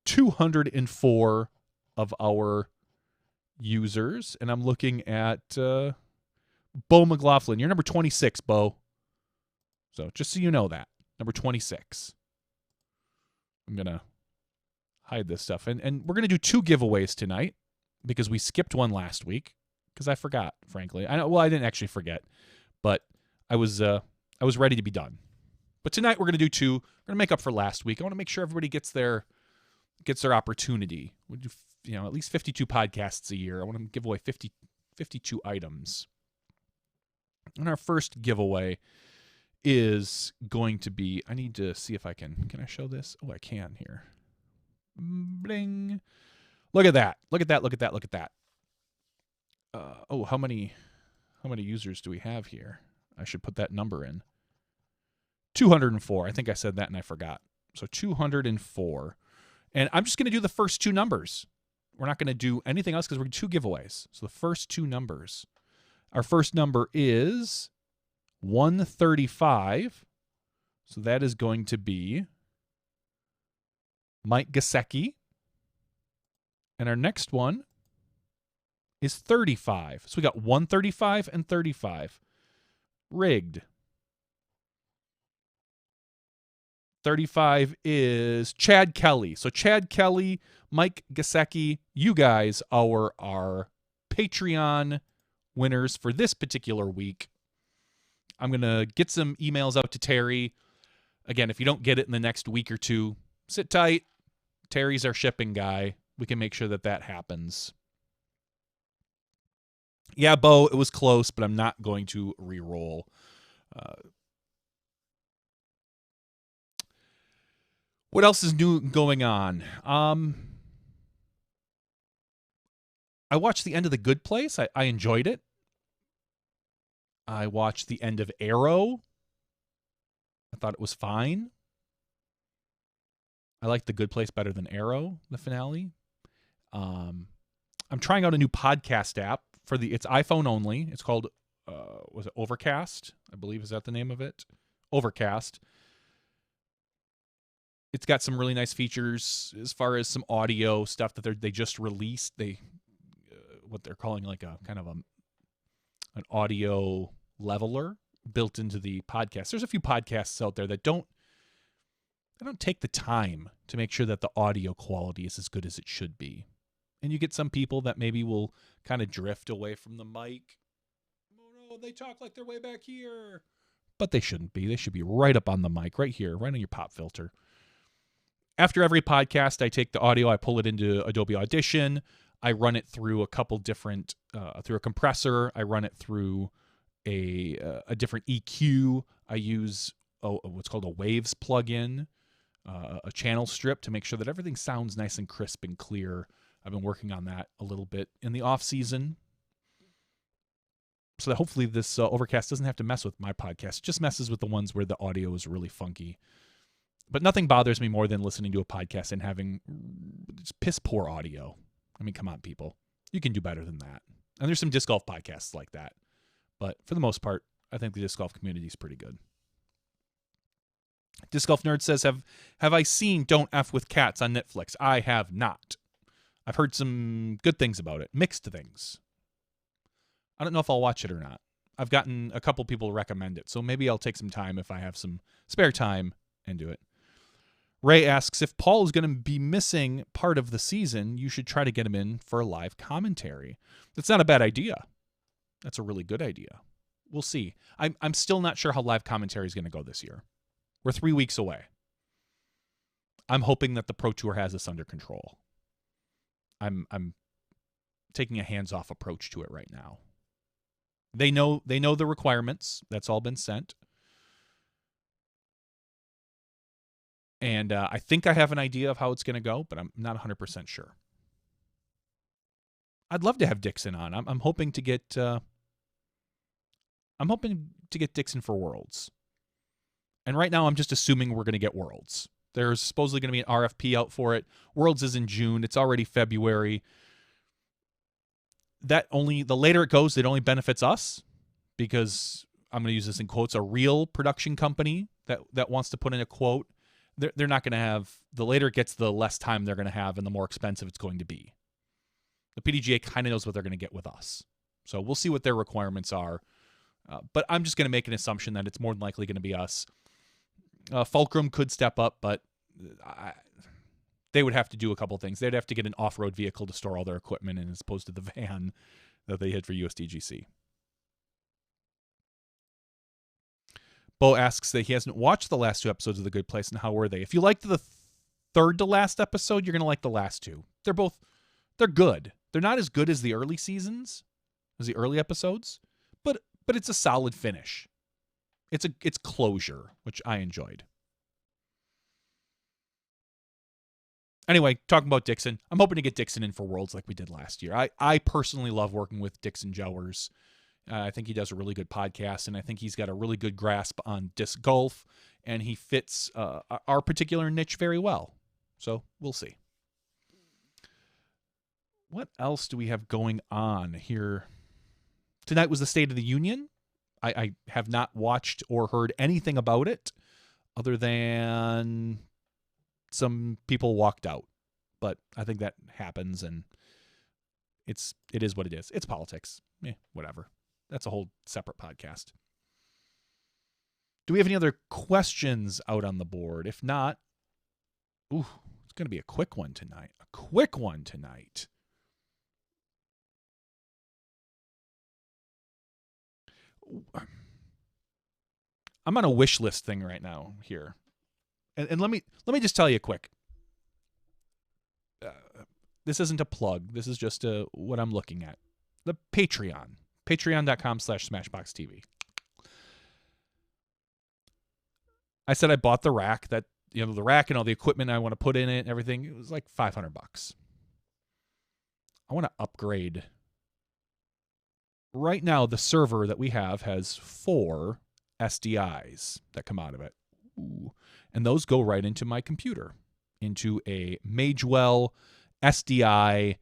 204 of our users, and I'm looking at Bo McLaughlin. You're number 26, Bo. So just so you know that. Number 26. I'm going to hide this stuff. And we're going to do 2 giveaways tonight because we skipped one last week because I forgot, frankly. I didn't actually forget, but I was ready to be done. But tonight we're going to do 2. We're going to make up for last week. I want to make sure everybody gets their opportunity. We do at least 52 podcasts a year. I want to give away 52 items. And our first giveaway is going to be, I need to see if I can I show this? Oh, I can here. Bling. Look at that. Look at that. Look at that. Look at that. How many users do we have here? I should put that number in. 204. I think I said that and I forgot. So 204. And I'm just going to do the first 2 numbers. We're not going to do anything else because we're 2 giveaways. So the first 2 numbers. Our first number is 135. So that is going to be Mike Gesicki. And our next one is 35. So we got 135 and 35. Rigged. 35 is Chad Kelly. So Chad Kelly, Mike Gesicki, you guys are our Patreon winners for this particular week. I'm going to get some emails out to Terry. Again, if you don't get it in the next week or 2, sit tight. Terry's our shipping guy. We can make sure that happens. Yeah, Bo, it was close, but I'm not going to re-roll. What else is new going on? I watched the end of The Good Place. I enjoyed it. I watched the end of Arrow. I thought it was fine. I like The Good Place better than Arrow, the finale. I'm trying out a new podcast app it's iPhone only. It's called, was it Overcast? I believe, is that the name of it? Overcast. It's got some really nice features as far as some audio stuff that they just released. What they're calling like a kind of an audio leveler built into the podcast. There's a few podcasts out there that don't they don't take the time to make sure that the audio quality is as good as it should be. And you get some people that maybe will kind of drift away from the mic. Oh no, they talk like they're way back here. But they shouldn't be. They should be right up on the mic, right here, right on your pop filter. After every podcast, I take the audio, I pull it into Adobe Audition. I run it through a couple different, through a compressor. I run it through a different EQ. I use what's called a Waves plugin, a channel strip to make sure that everything sounds nice and crisp and clear. I've been working on that a little bit in the off season, so that hopefully this Overcast doesn't have to mess with my podcast. It just messes with the ones where the audio is really funky. But nothing bothers me more than listening to a podcast and having just piss poor audio. I mean, come on, people. You can do better than that. And there's some disc golf podcasts like that. But for the most part, I think the disc golf community is pretty good. Disc Golf Nerd says, have I seen Don't F with Cats on Netflix? I have not. I've heard some good things about it. Mixed things. I don't know if I'll watch it or not. I've gotten a couple people recommend it, so maybe I'll take some time if I have some spare time and do it. Ray asks, if Paul is going to be missing part of the season, you should try to get him in for a live commentary. That's not a bad idea. That's a really good idea. We'll see. I'm still not sure how live commentary is going to go this year. We're 3 weeks away. I'm hoping that the Pro Tour has this under control. I'm taking a hands-off approach to it right now. They know the requirements. That's all been sent. And I think I have an idea of how it's going to go, but I'm not 100% sure. I'd love to have Dixon on. I'm hoping to get Dixon for Worlds. And right now I'm just assuming we're going to get Worlds. There's supposedly going to be an RFP out for it. Worlds is in June. It's already February. The later it goes, it only benefits us, because I'm going to use this in quotes, a real production company that wants to put in a quote. They're not going to have, the later it gets, the less time they're going to have and the more expensive it's going to be. The PDGA kind of knows what they're going to get with us. So we'll see what their requirements are. But I'm just going to make an assumption that it's more than likely going to be us. Fulcrum could step up, but they would have to do a couple things. They'd have to get an off-road vehicle to store all their equipment in, as opposed to the van that they had for USDGC. Bo asks that he hasn't watched the last 2 episodes of The Good Place, and how were they? If you liked the third to last episode, you're going to like the last 2. They're good. They're not as good as the early seasons, as the early episodes, but it's a solid finish. It's closure, which I enjoyed. Anyway, talking about Dixon, I'm hoping to get Dixon in for Worlds like we did last year. I personally love working with Dixon Jowers. I think he does a really good podcast, and I think he's got a really good grasp on disc golf, and he fits our particular niche very well. So we'll see. What else do we have going on here? Tonight was the State of the Union. I have not watched or heard anything about it other than some people walked out. But I think that happens, and it is what it is. It's politics. Whatever. That's a whole separate podcast. Do we have any other questions out on the board? If not, it's going to be a quick one tonight. I'm on a wish list thing right now here. And let me just tell you quick. This isn't a plug. This is just what I'm looking at. The Patreon. Patreon.com/SmashBoxxTV. I said I bought the rack, the rack and all the equipment I want to put in it and everything. It was like $500. I want to upgrade. Right now, the server that we have has 4 SDIs that come out of it. Ooh. And those go right into my computer, into a Magewell SDI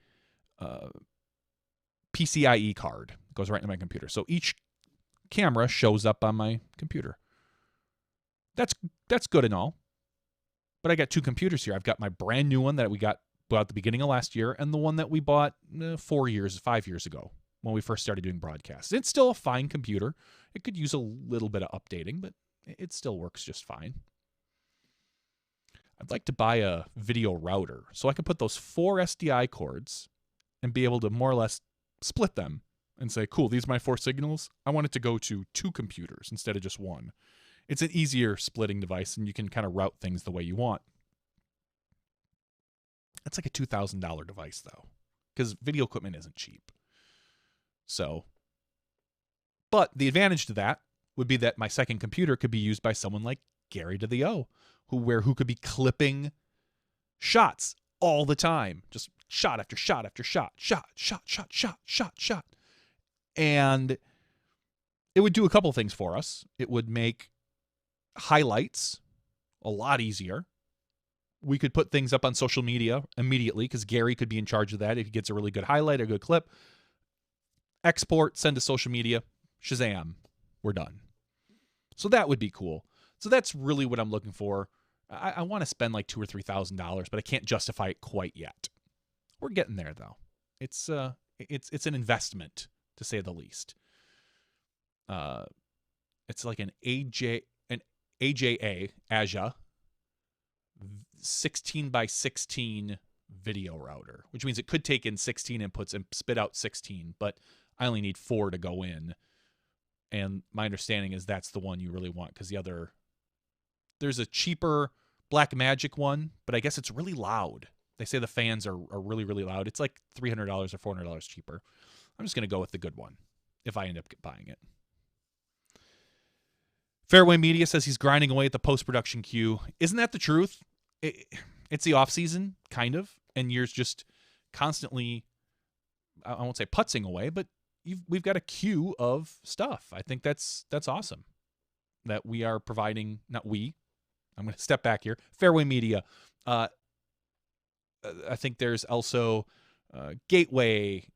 PCIe card. It goes right into my computer. So each camera shows up on my computer. That's good and all. But I got 2 computers here. I've got my brand new one that we got at the beginning of last year, and the one that we bought 5 years ago when we first started doing broadcasts. It's still a fine computer. It could use a little bit of updating, but it still works just fine. I'd like to buy a video router so I can put those 4 SDI cords and be able to more or less split them and say, cool, these are my 4 signals. I want it to go to 2 computers instead of just 1. It's an easier splitting device, and you can kind of route things the way you want. That's like a $2,000 device, though, because video equipment isn't cheap. So, but the advantage to that would be that my second computer could be used by someone like Gary to the O, who could be clipping shots all the time, just shot after shot after shot, shot. And it would do a couple things for us. It would make highlights a lot easier. We could put things up on social media immediately because Gary could be in charge of that if he gets a really good highlight or a good clip. Export, send to social media, Shazam, we're done. So that would be cool. So that's really what I'm looking for. I want to spend like $2,000 or $3,000, but I can't justify it quite yet. We're getting there though. It's an investment, to say the least. It's like an AJA 16 by 16 video router, which means it could take in 16 inputs and spit out 16, but I only need 4 to go in. And my understanding is that's the one you really want, because there's a cheaper Blackmagic one, but I guess it's really loud. They say the fans are really, really loud. It's like $300 or $400 cheaper. I'm just going to go with the good one if I end up buying it. Fairway Media says he's grinding away at the post-production queue. Isn't that the truth? It's the off-season, kind of, and you're just constantly, I won't say putzing away, but we've got a queue of stuff. I think that's awesome that we are providing, not we, I'm going to step back here, Fairway Media. I think there's also Gateway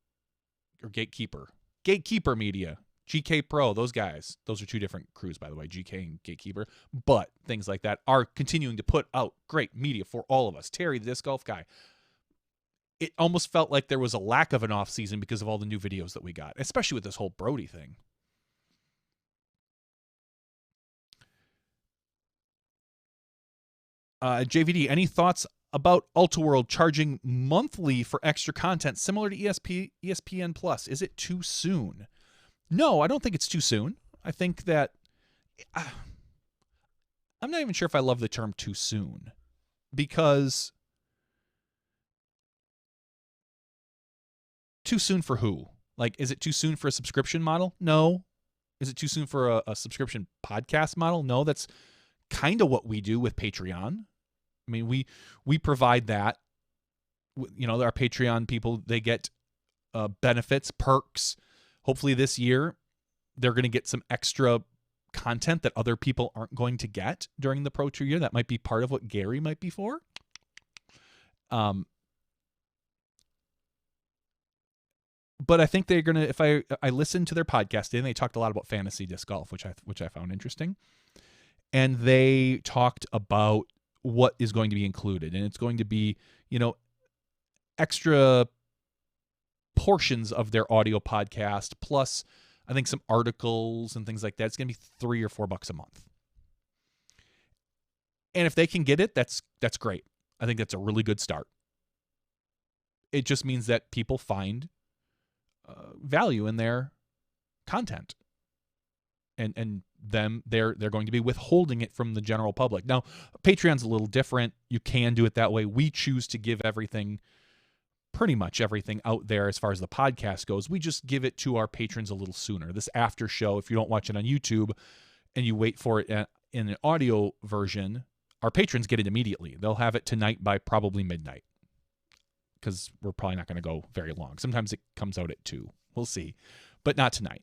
or Gatekeeper Media, GK Pro, those guys. Those are 2 different crews, by the way, GK and Gatekeeper. But things like that are continuing to put out great media for all of us. Terry, the disc golf guy. It almost felt like there was a lack of an off season because of all the new videos that we got, especially with this whole Brody thing. JVD, any thoughts about Ultraworld charging monthly for extra content similar to ESPN Plus? Is it too soon? No, I don't think it's too soon. I think that I'm not even sure if I love the term too soon, because too soon for who? Like, is it too soon for a subscription model? No. Is it too soon for a subscription podcast model? No, that's kind of what we do with Patreon. I mean, we provide that. You know, our Patreon people, they get benefits, perks. Hopefully this year, they're going to get some extra content that other people aren't going to get during the Pro Tour year. That might be part of what Gary might be for. But I think they're going to, if I listened to their podcast, and they talked a lot about fantasy disc golf, which I found interesting. And they talked about what is going to be included. And it's going to be, you know, extra portions of their audio podcast, plus I think some articles and things like that. It's going to be $3 or $4 a month. And if they can get it, that's great. I think that's a really good start. It just means that people find value in their content, and they're going to be withholding it from the general public. Now, Patreon's a little different. You can do it that way. We choose to give pretty much everything out there as far as the podcast goes. We just give it to our patrons a little sooner. This after show, if you don't watch it on YouTube and you wait for it in an audio version, our patrons get it immediately. They'll have it tonight by probably midnight, because we're probably not going to go very long. Sometimes it comes out at 2. We'll see, but not tonight.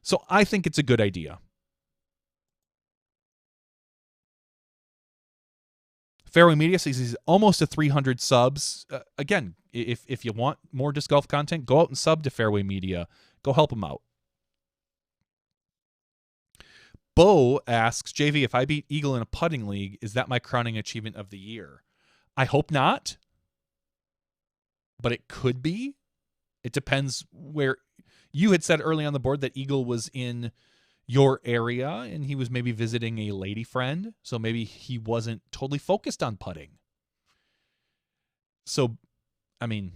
So I think it's a good idea. Fairway Media says he's almost at 300 subs. Again, if you want more disc golf content, go out and sub to Fairway Media. Go help them out. Bo asks, JV, if I beat Eagle in a putting league, is that my crowning achievement of the year? I hope not, but it could be. It depends where. You had said early on the board that Eagle was in your area and he was maybe visiting a lady friend, so maybe he wasn't totally focused on putting. So, I mean,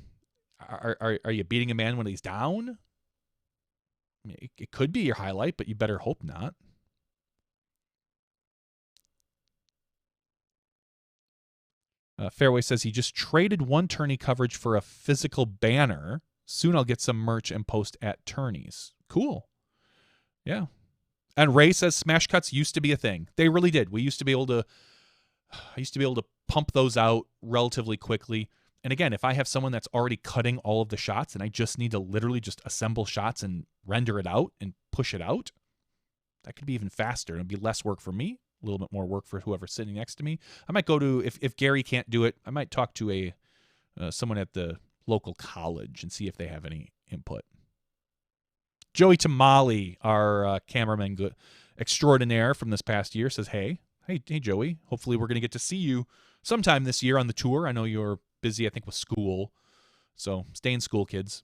are you beating a man when he's down? I mean, it could be your highlight, but you better hope not. Fairway says he just traded one tourney coverage for a physical banner. Soon I'll get some merch and post at tourneys. Cool. Yeah. And Ray says smash cuts used to be a thing. They really did. I used to be able to pump those out relatively quickly. And again, if I have someone that's already cutting all of the shots and I just need to literally just assemble shots and render it out and push it out, that could be even faster. It'll be less work for me, a little bit more work for whoever's sitting next to me. I might go to, if Gary can't do it, I might talk to someone at the local college and see if they have any input. Joey Tamale, our cameraman extraordinaire from this past year, says, hey, Joey, hopefully we're going to get to see you sometime this year on the tour. I know you're busy, I think, with school. So stay in school, kids.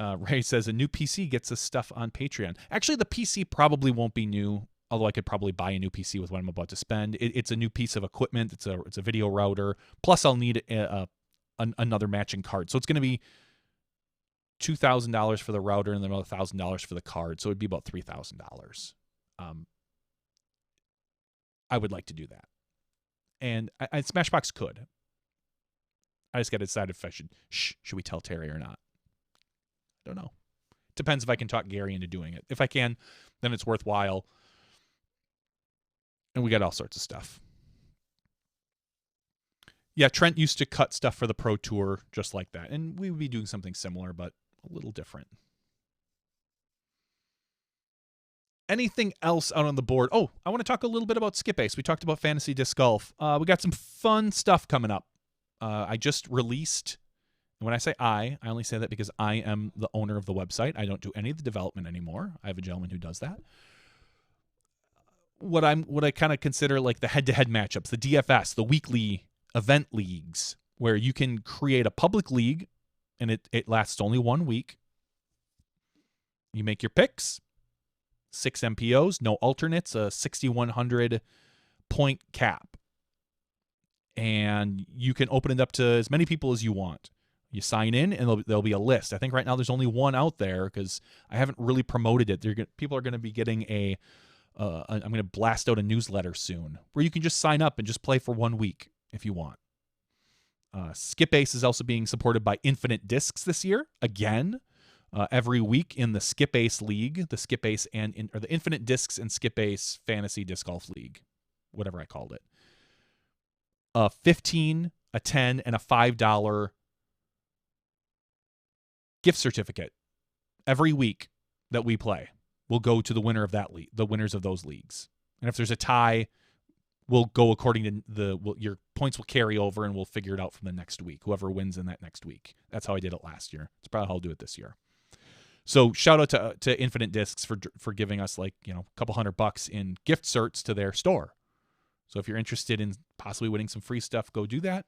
Ray says a new PC gets us stuff on Patreon. Actually, the PC probably won't be new, although I could probably buy a new PC with what I'm about to spend. It's a new piece of equipment. It's a video router. Plus, I'll need another matching card. So it's going to be $2,000 for the router and then another $1,000 for the card. So it'd be about $3,000. I would like to do that. And Smashbox could. I just got to decide if I should we tell Terry or not. I don't know. Depends if I can talk Gary into doing it. If I can, then it's worthwhile. And we got all sorts of stuff. Yeah, Trent used to cut stuff for the Pro Tour just like that. And we would be doing something similar, but a little different. Anything else out on the board? Oh, I want to talk a little bit about Skip Ace. We talked about Fantasy Disc Golf. We got some fun stuff coming up. I just released, and when I say I only say that because I am the owner of the website. I don't do any of the development anymore. I have a gentleman who does that. What I kind of consider like the head-to-head matchups, the DFS, the weekly event leagues, where you can create a public league, and it lasts only 1 week. You make your picks. 6 MPOs, no alternates, a 6,100 point cap. And you can open it up to as many people as you want. You sign in, and there'll be a list. I think right now there's only one out there because I haven't really promoted it. People are going to be getting I'm going to blast out a newsletter soon where you can just sign up and just play for 1 week if you want. Skip Ace is also being supported by Infinite Discs this year. Again, every week in the Skip Ace League, the Skip Ace or the Infinite Discs and Skip Ace Fantasy Disc Golf League, whatever I called it. A $15, a $10, and a $5 gift certificate every week that we play will go to the winner of that league, the winners of those leagues. And if there's a tie, we'll go according to your points will carry over, and we'll figure it out from the next week. Whoever wins in that next week. That's how I did it last year. It's probably how I'll do it this year. So shout out to Infinite Discs for giving us a couple $100 in gift certs to their store. So if you're interested in possibly winning some free stuff, go do that.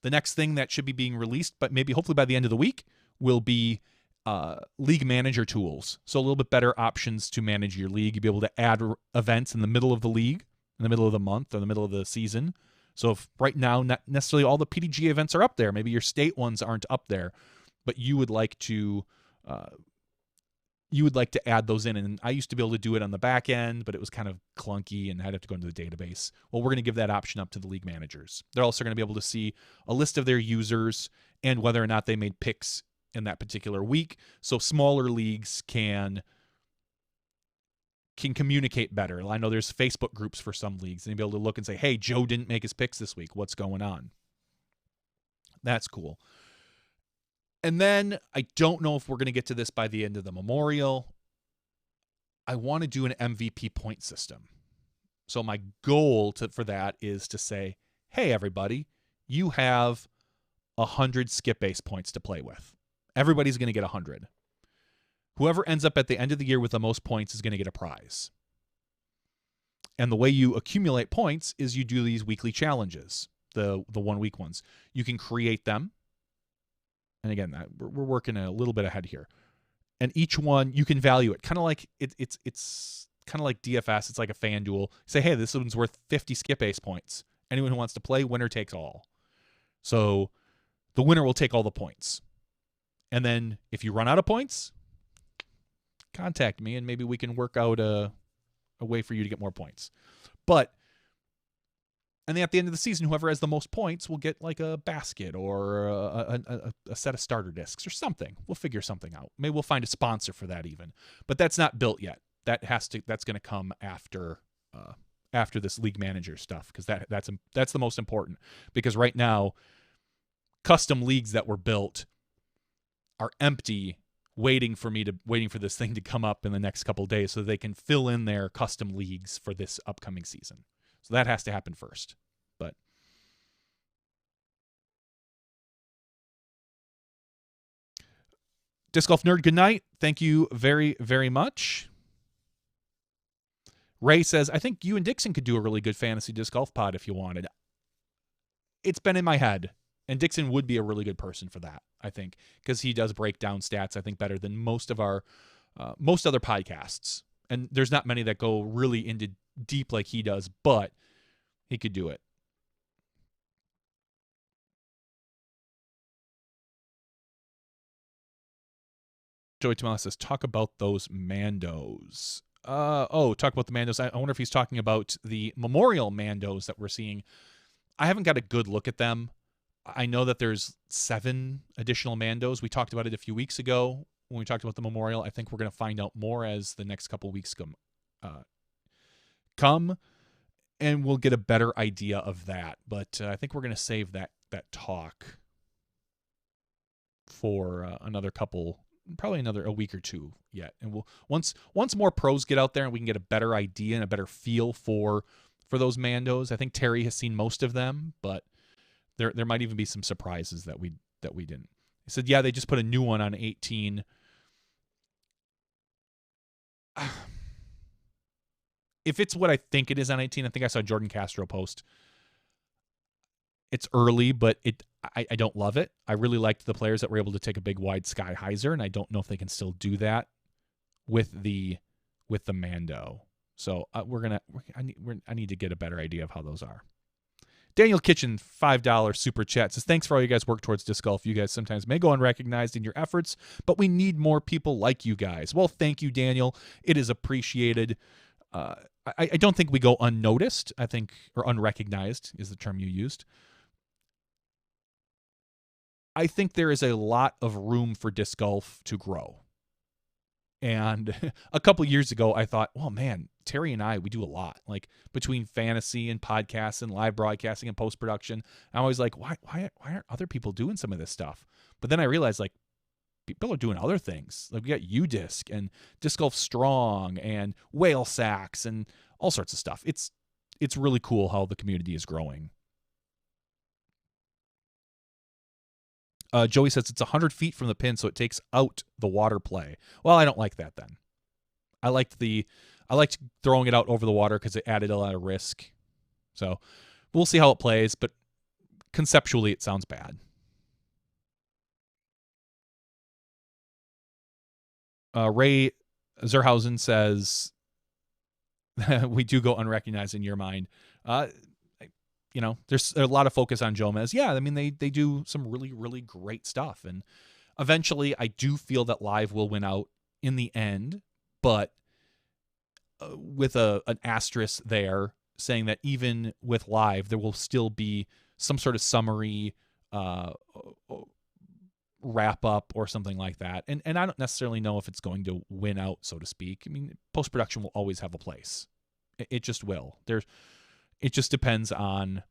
The next thing that should be being released, but maybe hopefully by the end of the week, will be league manager tools. So a little bit better options to manage your league. You'll be able to add events in the middle of the league, in the middle of the month, or the middle of the season. So if right now not necessarily all the PDG events are up there, maybe your state ones aren't up there, but you would like to add those in. And I used to be able to do it on the back end, but it was kind of clunky and I'd have to go into the database. Well, we're going to give that option up to the league managers. They're also going to be able to see a list of their users and whether or not they made picks in that particular week. So smaller leagues can communicate better. I know there's Facebook groups for some leagues, and you'll be able to look and say, hey, Joe didn't make his picks this week. What's going on? That's cool. And then I don't know if we're going to get to this by the end of the Memorial. I want to do an MVP point system. So my goal for that is to say, hey, everybody, you have 100 Skip Ace points to play with. Everybody's going to get 100. Whoever ends up at the end of the year with the most points is going to get a prize. And the way you accumulate points is you do these weekly challenges, the 1 week ones. You can create them. and again, we're working a little bit ahead here. And each one you can value it, kind of like it's kind of like DFS. It's like a FanDuel. Say, hey, this one's worth 50 skip ace points. Anyone who wants to play, winner takes all. So the winner will take all the points. And then if you run out of points, contact me and maybe we can work out a way for you to get more points. And then at the end of the season, whoever has the most points will get like a basket or a set of starter discs or something. We'll figure something out. Maybe we'll find a sponsor for that even. But that's not built yet. That's going to come after this league manager stuff, because that's the most important. Because right now, custom leagues that were built are empty, waiting for this thing to come up in the next couple of days so they can fill in their custom leagues for this upcoming season. So that has to happen first. But Disc Golf Nerd, good night. Thank you very, very much. Ray says, I think you and Dixon could do a really good fantasy disc golf pod if you wanted. It's been in my head, and Dixon would be a really good person for that, I think, because he does break down stats, I think, better than most other podcasts. And there's not many that go really into deep like he does, but he could do it. Joey Tamala says, talk about those Mandos. Talk about the Mandos. I wonder if he's talking about the Memorial Mandos that we're seeing. I haven't got a good look at them. I know that there's 7 additional Mandos. We talked about it a few weeks ago when we talked about the Memorial. I think we're going to find out more as the next couple weeks come, and we'll get a better idea of that. But I think we're going to save that talk for probably a week or two yet. And we'll once more pros get out there and we can get a better idea and a better feel for those Mandos. I think Terry has seen most of them, but there might even be some surprises that we didn't. He said, yeah, they just put a new one on 18. If it's what I think it is on 18, I think I saw Jordan Castro post. It's early, but I don't love it. I really liked the players that were able to take a big wide sky hyzer, and I don't know if they can still do that with the Mando. So I need to get a better idea of how those are. Daniel Kitchen, $5 super chat, says, thanks for all you guys work towards disc golf. You guys sometimes may go unrecognized in your efforts, but we need more people like you guys. Well, thank you, Daniel. It is appreciated. I don't think we go unnoticed, I think, or unrecognized is the term you used. I think there is a lot of room for disc golf to grow. And a couple years ago, I thought, well, man, Terry and I, we do a lot. Like between fantasy and podcasts and live broadcasting and post-production, I'm always like, why aren't other people doing some of this stuff? But then I realized, like, people are doing other things. Like we got U-Disc and Disc Golf Strong and Whale Sacks and all sorts of stuff. It's really cool how the community is growing. Joey says it's 100 feet from the pin, so it takes out the water play. Well, I don't like that then. I liked throwing it out over the water because it added a lot of risk. So we'll see how it plays, but conceptually it sounds bad. Ray Zerhausen says we do go unrecognized in your mind. There's a lot of focus on Jomez. Yeah, I mean, they do some really, really great stuff. And eventually, I do feel that live will win out in the end, but with an asterisk there saying that even with live, there will still be some sort of summary wrap up or something like that. And I don't necessarily know if it's going to win out, so to speak. I mean, post-production will always have a place. It just will. It just depends on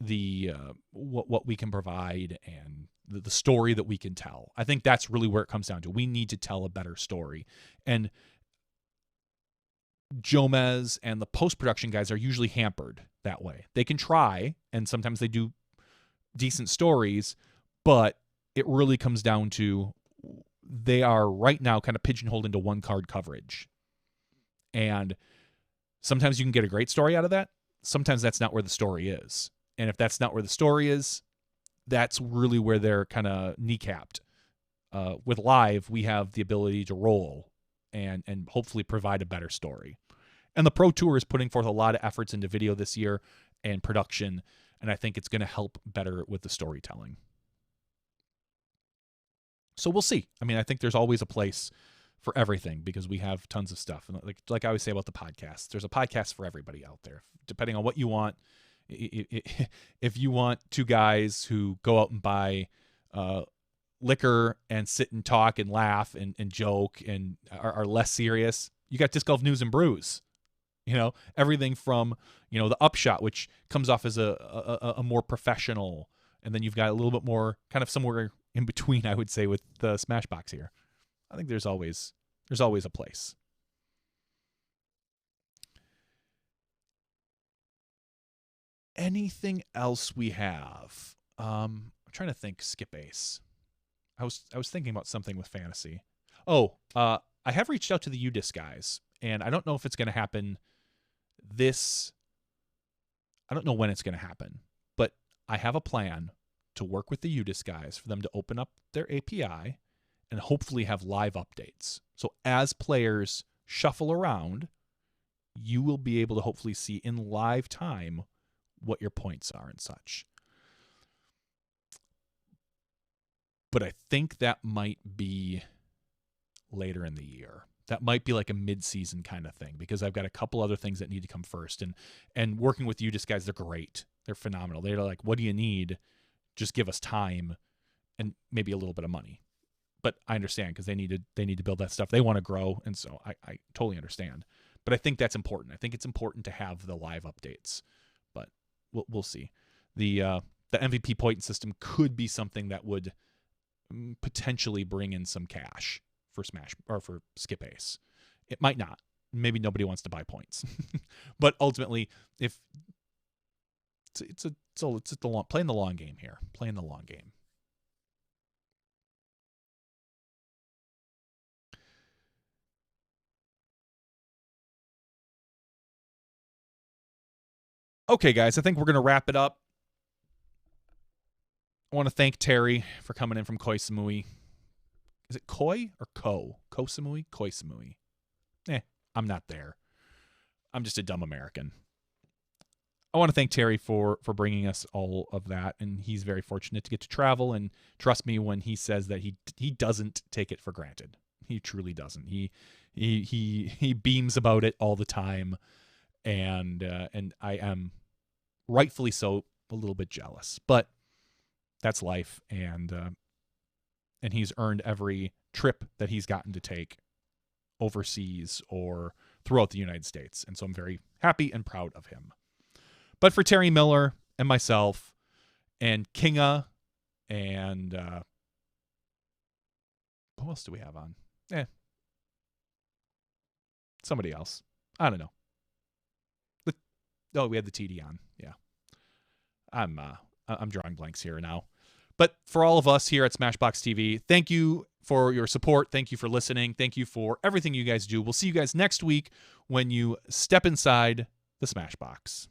the what we can provide and the story that we can tell. I think that's really where it comes down to. We need to tell a better story. And Jomez and the post-production guys are usually hampered that way. They can try, and sometimes they do decent stories, but it really comes down to they are right now kind of pigeonholed into one card coverage. And sometimes you can get a great story out of that. Sometimes that's not where the story is. And if that's not where the story is, that's really where they're kind of kneecapped. With live, we have the ability to roll and hopefully provide a better story. And the Pro Tour is putting forth a lot of efforts into video this year and production, and I think it's going to help better with the storytelling. So we'll see. I mean, I think there's always a place for everything because we have tons of stuff. And like I always say about the podcast, there's a podcast for everybody out there, depending on what you want. If you want two guys who go out and buy liquor and sit and talk and laugh and joke and are less serious, you got Disc Golf News and Brews. You know, everything from, you know, the Upshot, which comes off as a more professional, and then you've got a little bit more kind of somewhere in between, I would say, with the Smashbox here. I think there's always a place. Anything else we have? I'm trying to think. Skip Ace. I was thinking about something with fantasy. Oh, I have reached out to the UDisc guys, and I don't know if it's going to happen I don't know when it's going to happen, but I have a plan to work with the UDisc guys for them to open up their API and hopefully have live updates. So as players shuffle around, you will be able to hopefully see in live time what your points are and such. But I think that might be later in the year. That might be like a mid-season kind of thing because I've got a couple other things that need to come first. And working with UDisc guys, they're great. They're phenomenal. They're like, what do you need? Just give us time and maybe a little bit of money. But I understand because they need to build that stuff. They want to grow, and so I totally understand. But I think that's important. I think it's important to have the live updates. But we'll see. The MVP point system could be something that would potentially bring in some cash for Smash or for Skip Ace. It might not. Maybe nobody wants to buy points. But ultimately, if it's playing the long game here. Playing the long game. Okay, guys, I think we're going to wrap it up. I want to thank Terry for coming in from Koh Samui. Is it Koi or Koh? Koh Samui? Koi Samui. I'm not there. I'm just a dumb American. I want to thank Terry for bringing us all of that, and he's very fortunate to get to travel, and trust me when he says that he doesn't take it for granted. He truly doesn't. He beams about it all the time, and I am rightfully so a little bit jealous, but that's life, and he's earned every trip that he's gotten to take overseas or throughout the United States, and so I'm very happy and proud of him. But for Terry Miller and myself and Kinga and who else do we have on? Somebody else. I don't know. We had the TD on. Yeah. I'm drawing blanks here now. But for all of us here at SmashBoxxTV, thank you for your support. Thank you for listening. Thank you for everything you guys do. We'll see you guys next week when you step inside the Smashbox.